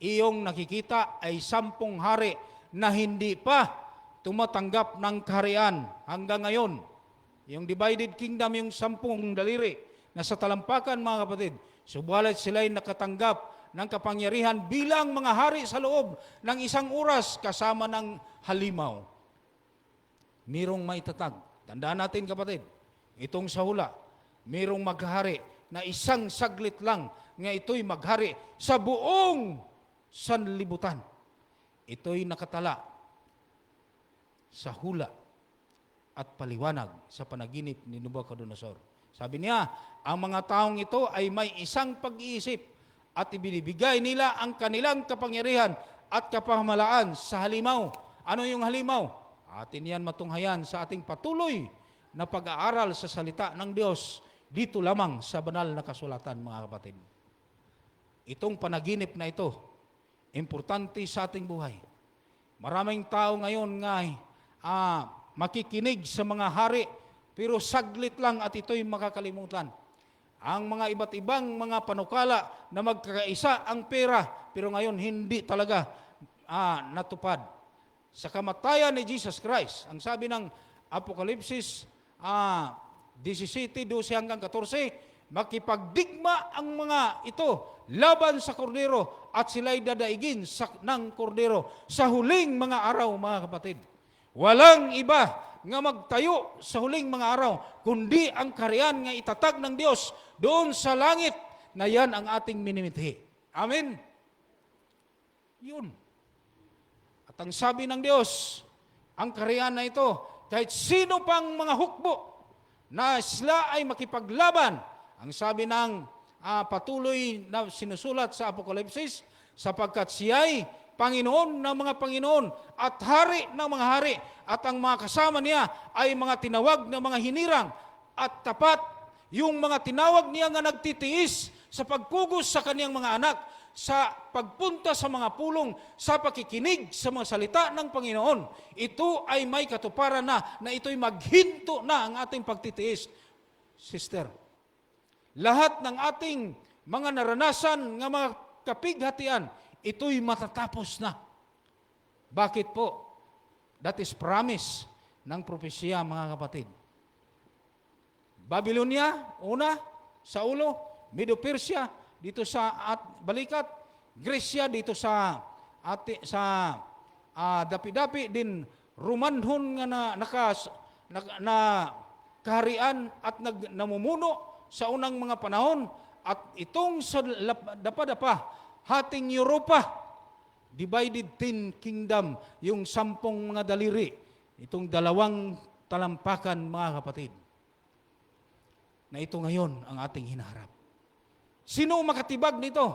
iyong nakikita ay 10 hari na hindi pa tumatanggap ng kaharian hanggang ngayon. Yung divided kingdom, yung 10 daliri na sa talampakan mga kapatid, subalit sila'y nakatanggap ng kapangyarihan bilang mga hari sa loob ng 1 oras kasama ng halimaw. Mirong maitatag. Tandaan natin kapatid, itong sa hula, mirong maghari na isang saglit lang nga ito'y maghari sa buong sanlibutan. Ito'y nakatala sa hula at paliwanag sa panaginip ni Nabucodonosor. Sabi niya, ang mga taong ito ay may isang pag-iisip at ibinibigay nila ang kanilang kapangyarihan at kapamahalaan sa halimaw. Ano yung halimaw? Atin yan matunghayan sa ating patuloy na pag-aaral sa salita ng Diyos dito lamang sa banal na kasulatan, mga kapatid. Itong panaginip na ito, importante sa ating buhay. Maraming tao ngayon nga makikinig sa mga hari, pero saglit lang at ito'y makakalimutan. Ang mga iba't ibang mga panukala na magkakaisa ang pera, pero ngayon hindi talaga natupad. Sa kamatayan ni Jesus Christ, ang sabi ng Apokalipsis 17:12-14, makipagdigma ang mga ito laban sa kordero at sila'y dadaigin ng kordero sa huling mga araw, mga kapatid. Walang iba nga magtayo sa huling mga araw, kundi ang kaharian nga itatag ng Diyos doon sa langit, na yan ang ating minimithi. Amen? Yun. At ang sabi ng Diyos, ang kaharian na ito, kahit sino pang mga hukbo na sila ay makipaglaban, ang sabi ng patuloy na sinusulat sa Apokalipsis, sapagkat siya'y Panginoon ng mga Panginoon at hari ng mga hari, at ang mga kasama niya ay mga tinawag na mga hinirang at tapat, yung mga tinawag niya nga nagtitiis sa pagpugos sa kaniyang mga anak, sa pagpunta sa mga pulong, sa pakikinig sa mga salita ng Panginoon. Ito ay may katuparan na ito'y maghinto na ang ating pagtitiis. Sister, lahat ng ating mga naranasan ng mga kapighatian, ito'y matatapos na. Bakit po? That is promise ng propesya, mga kapatid. Babylonia, una, sa ulo, Medo-Persia, dito sa balikat, Gresya, dito sa dapi-dapi din, Romanhon nga na kaharian at namumuno sa unang mga panahon, at itong sa dapa-dapa, hating Europa, divided 10 kingdom, yung 10 mga daliri, itong 2 talampakan, mga kapatid, na ito ngayon ang ating hinaharap. Sino makatibag nito?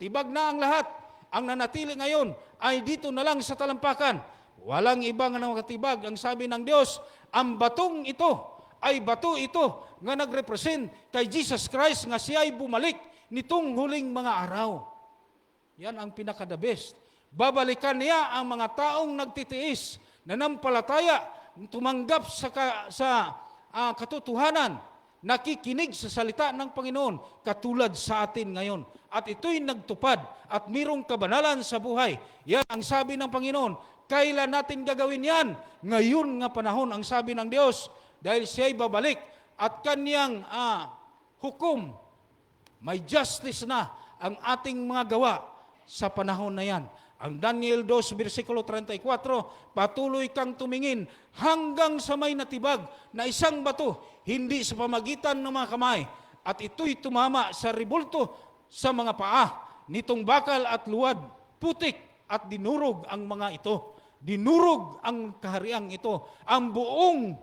Tibag na ang lahat. Ang nanatili ngayon ay dito na lang sa talampakan. Walang ibang makatibag. Ang sabi ng Diyos, ang batong ito ay bato ito nga nagrepresent kay Jesus Christ nga siya ay bumalik nitong huling mga araw. Yan ang pinaka-the best. Babalikan niya ang mga taong nagtitiis, nanampalataya, tumanggap sa katotohanan, nakikinig sa salita ng Panginoon, katulad sa atin ngayon. At ito'y nagtupad at mayroong kabanalan sa buhay. Yan ang sabi ng Panginoon. Kailan natin gagawin yan? Ngayon nga panahon, ang sabi ng Diyos, dahil siya'y babalik at kanyang hukom, may justice na ang ating mga gawa sa panahon na yan. Ang Daniel 2, versikulo 34, patuloy kang tumingin hanggang sa may natibag na isang bato, hindi sa pamagitan ng mga kamay, at ito'y tumama sa ribulto sa mga paa nitong bakal at luwad, putik, at dinurog ang mga ito. Dinurog ang kahariang ito. Ang buong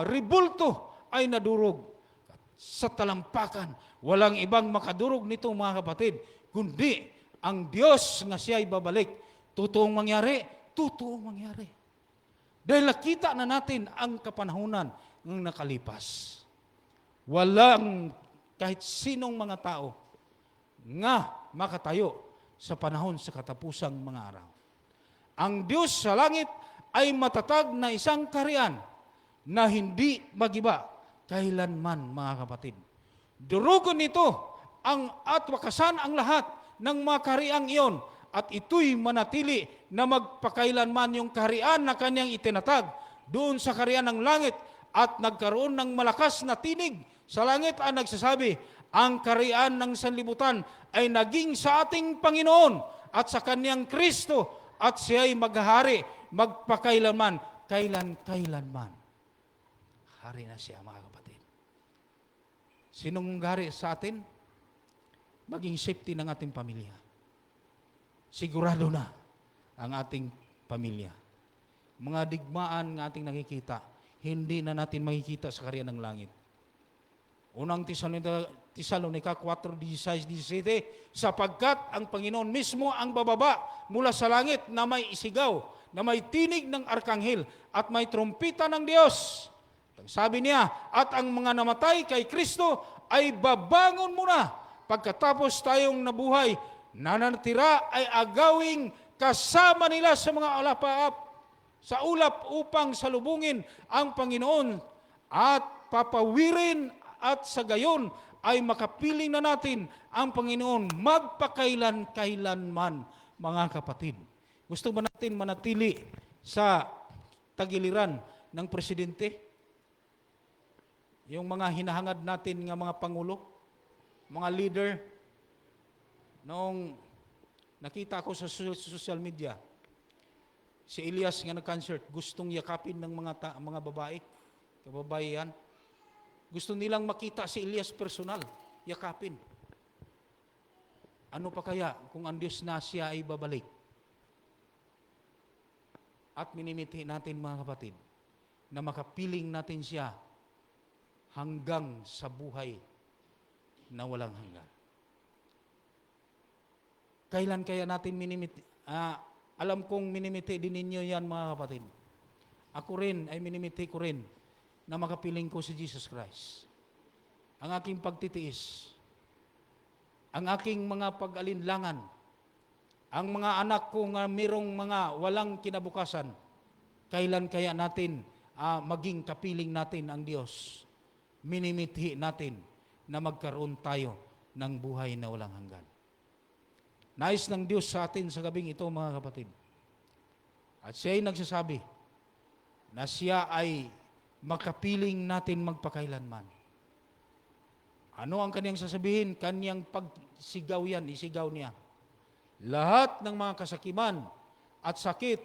ribulto ay nadurog. Sa talampakan, walang ibang makadurog nito, mga kapatid, kundi ang Diyos nga siya'y babalik. Totoong mangyari, totoong mangyari. Dahil nakita na natin ang kapanahunan ng nakalipas. Walang kahit sinong mga tao nga makatayo sa panahon sa katapusang mga araw. Ang Diyos sa langit ay matatag na isang kaharian na hindi magiba kailanman, mga kapatid. Durugon nito at wakasan ang lahat ng mga kahariang iyon, at ito'y manatili na magpakailanman yung kaharian na kanyang itinatag doon sa kaharian ng langit, at nagkaroon ng malakas na tinig sa langit ang nagsasabi, ang kaharian ng sanlibutan ay naging sa ating Panginoon at sa kanyang Kristo, at siya'y maghahari magpakailanman, kailanman. Hari na siya, mga kapatid. Sinong hari sa atin? Maging safety ng ating pamilya. Sigurado na ang ating pamilya. Mga digmaan ng ating nakikita, hindi na natin makikita sa kaharian ng langit. Unang Tesalonica 4:16-17, sapagkat ang Panginoon mismo ang bababa mula sa langit na may isigaw, na may tinig ng arkanghel at may trumpita ng Diyos. Sabi niya, at ang mga namatay kay Kristo ay babangon muna. Pagkatapos tayong nabuhay, nanatira ay agawing kasama nila sa mga sa ulap upang salubungin ang Panginoon at papawirin, at sa gayon ay makapiling na natin ang Panginoon magpakailan-kailanman, mga kapatid. Gusto ba natin manatili sa tagiliran ng presidente? Yung mga hinahangad natin ng mga pangulo, mga leader, noong nakita ko sa social media, si Elias nga nag-concert, gustong yakapin ng mga babae, kababaihan. Gusto nilang makita si Elias personal, yakapin. Ano pa kaya kung ang Diyos na siya ay babalik? At minimiti natin, mga kapatid, na makapiling natin siya hanggang sa buhay na walang hanggan. Kailan kaya natin minimiti? Alam kong minimiti din ninyo yan, mga kapatid. Ako rin ay minimiti ko rin na makapiling ko si Jesus Christ. Ang aking pagtitiis, ang aking mga pag-alinlangan, ang mga anak ko nga mayroong mga walang kinabukasan, kailan kaya natin maging kapiling natin ang Diyos? Minimithi natin na magkaroon tayo ng buhay na walang hanggan. Nais ng Diyos sa atin sa gabing ito, mga kapatid. At siya ay nagsasabi na siya ay makapiling natin magpakailanman. Ano ang kaniyang sasabihin? Kaniyang pagsigaw yan, isigaw niya. Lahat ng mga kasakiman at sakit,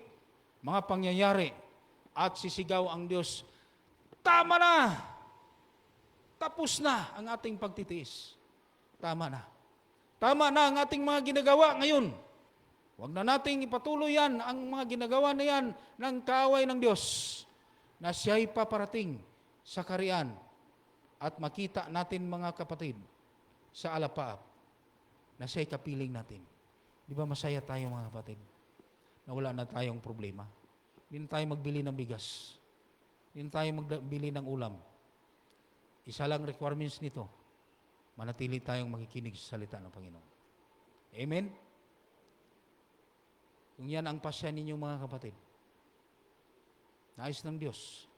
mga pangyayari, at sisigaw ang Diyos, tama na! Tapos na ang ating pagtitiis. Tama na. Tama na ang ating mga ginagawa ngayon. Huwag na nating ipatuloy yan, ang mga ginagawa na yan ng kaaway ng Diyos, na siya'y paparating sa karian at makita natin, mga kapatid, sa alapaap na siya'y kapiling natin. Di ba masaya tayo, mga kapatid, na wala na tayong problema? Hindi na tayo magbili ng bigas. Hindi na tayo magbili ng ulam. Isa lang requirements nito, manatili tayong makikinig sa salita ng Panginoon. Amen? Kung yan ang pasya ninyo, mga kapatid, nais ng Diyos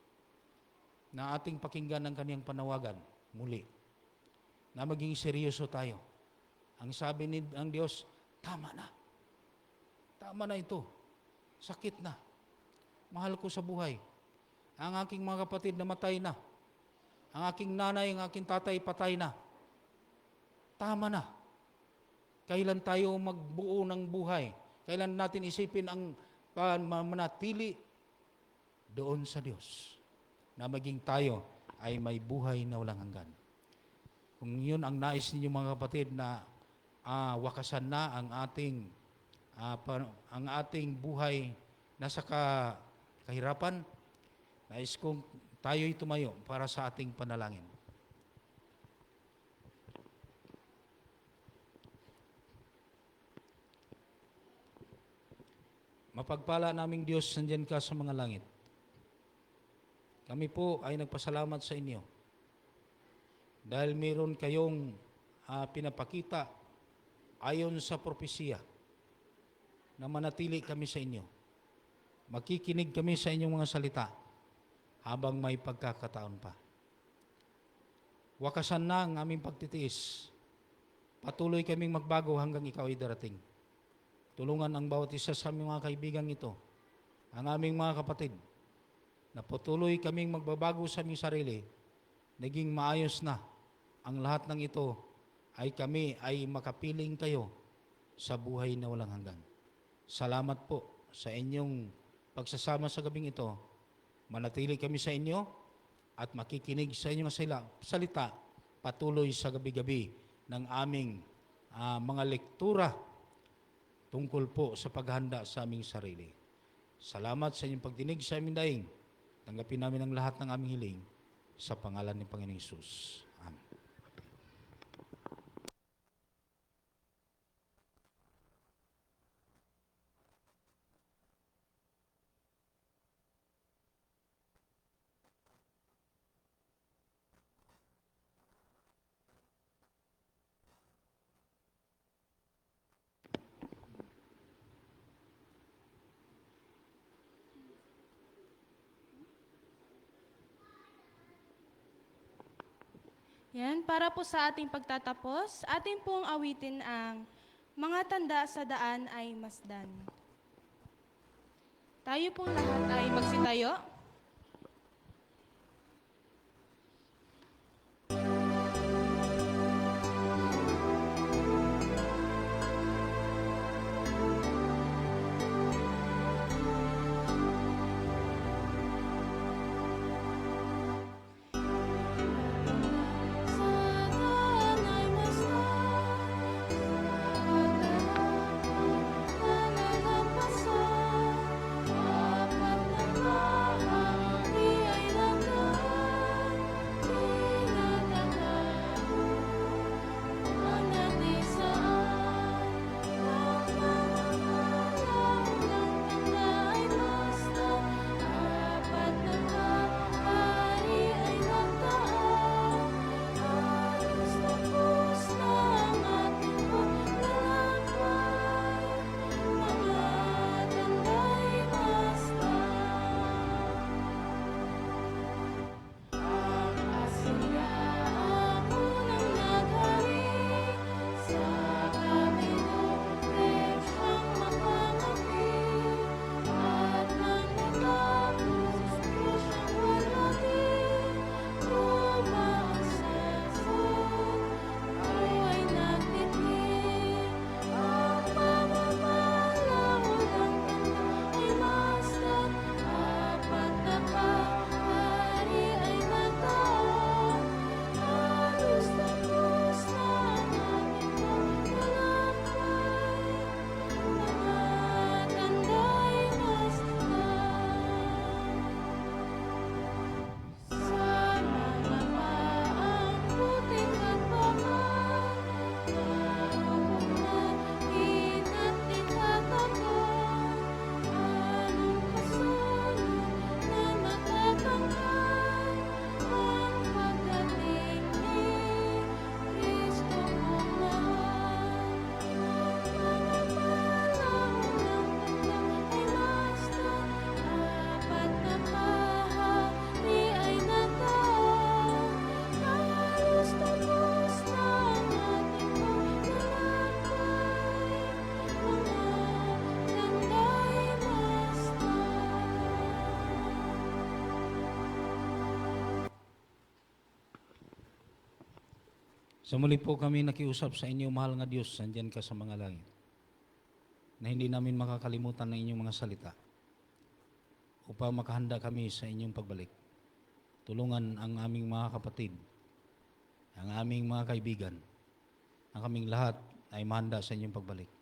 na ating pakinggan ang kaniyang panawagan muli, na maging seryoso tayo. Ang sabi ng Diyos, tama na. Tama na ito. Sakit na. Mahal ko sa buhay. Ang aking mga kapatid namatay na. Ang aking nanay, ang aking tatay patay na. Tama na. Kailan tayo magbuo ng buhay? Kailan natin isipin ang manatili doon sa Diyos, na maging tayo ay may buhay na walang hanggan. Kung yun ang nais ninyo, mga kapatid, na wakasan na ang ating buhay na sa kahirapan, nais kong tayo'y tumayo para sa ating panalangin. Mapagpala naming Diyos, nandyan ka sa mga langit. Kami po ay nagpasalamat sa inyo dahil mayroon kayong pinapakita ayon sa propesya na manatili kami sa inyo. Makikinig kami sa inyong mga salita habang may pagkakataon pa. Wakasan na ang aming pagtitiis. Patuloy kaming magbago hanggang ikaw ay darating. Tulungan ang bawat isa sa aming mga kaibigan ito, ang aming mga kapatid, na patuloy kaming magbabago sa aming sarili, naging maayos na ang lahat ng ito, ay kami ay makapiling kayo sa buhay na walang hanggan. Salamat po sa inyong pagsasama sa gabing ito. Manatili kami sa inyo at makikinig sa inyong salita patuloy sa gabi-gabi ng aming mga lektura tungkol po sa paghanda sa aming sarili. Salamat sa inyong pagdinig sa aming daing. Tanggapin namin ang lahat ng aming hiling sa pangalan ni Panginoong Hesus. Amen. Yan, para po sa ating pagtatapos, ating pong awitin ang mga tanda sa daan ay masdan. Tayo pong lahat ay magsitayo. Sa daan ay masdan, nalalampasan, apat na bahagi ay landan, tinatanaw, ang natisaan, ang mga malaw ng tanda ay masdan, apat na bahagi ay landan, halos tapos na ang ating paglalakbay, mga tanda'y masdan. Ang kasiyahan unang naghari, sa kabinong siyang makangapit, at nang natapos siyang walhatin, umaasasot, ay nagtitim, ang pamamalaw ng tanda ay masdan, apat na bahari ay nagdaan, halos tapos na ang ating paglalakbay, mga tanda'y masdan. Sana naman putik at bangal, narubog na hinatid at agad, anong kasunod na matatangkad, ang pagdating ni Kristo kong mahal. Ang pamamalaw ng tanda ay masdan, apat na bahari ay nagdaan, halos tapos na ang ating paglalakbay, mga tanda'y masdan. Sa muli po kami nakiusap sa inyo, mahal nga Diyos, andyan ka sa mga langit, na hindi namin makakalimutan ng inyong mga salita upang makahanda kami sa inyong pagbalik. Tulungan ang aming mga kapatid, ang aming mga kaibigan, ang kaming lahat ay mahanda sa inyong pagbalik,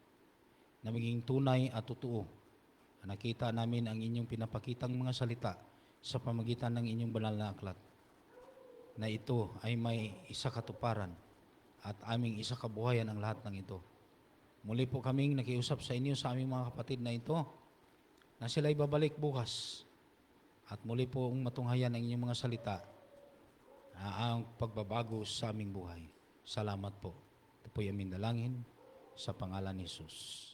na maging tunay at totoo na nakita namin ang inyong pinapakitang mga salita sa pamagitan ng inyong banal na aklat, na ito ay may isa katuparan at aming isa kabuhayan ang lahat ng ito. Muli po kaming nakiusap sa inyo sa aming mga kapatid na ito, na sila'y babalik bukas at muli po matunghayan ang inyong mga salita na ang pagbabago sa aming buhay. Salamat po. Ito po'y aming dalangin sa pangalan ni Jesus.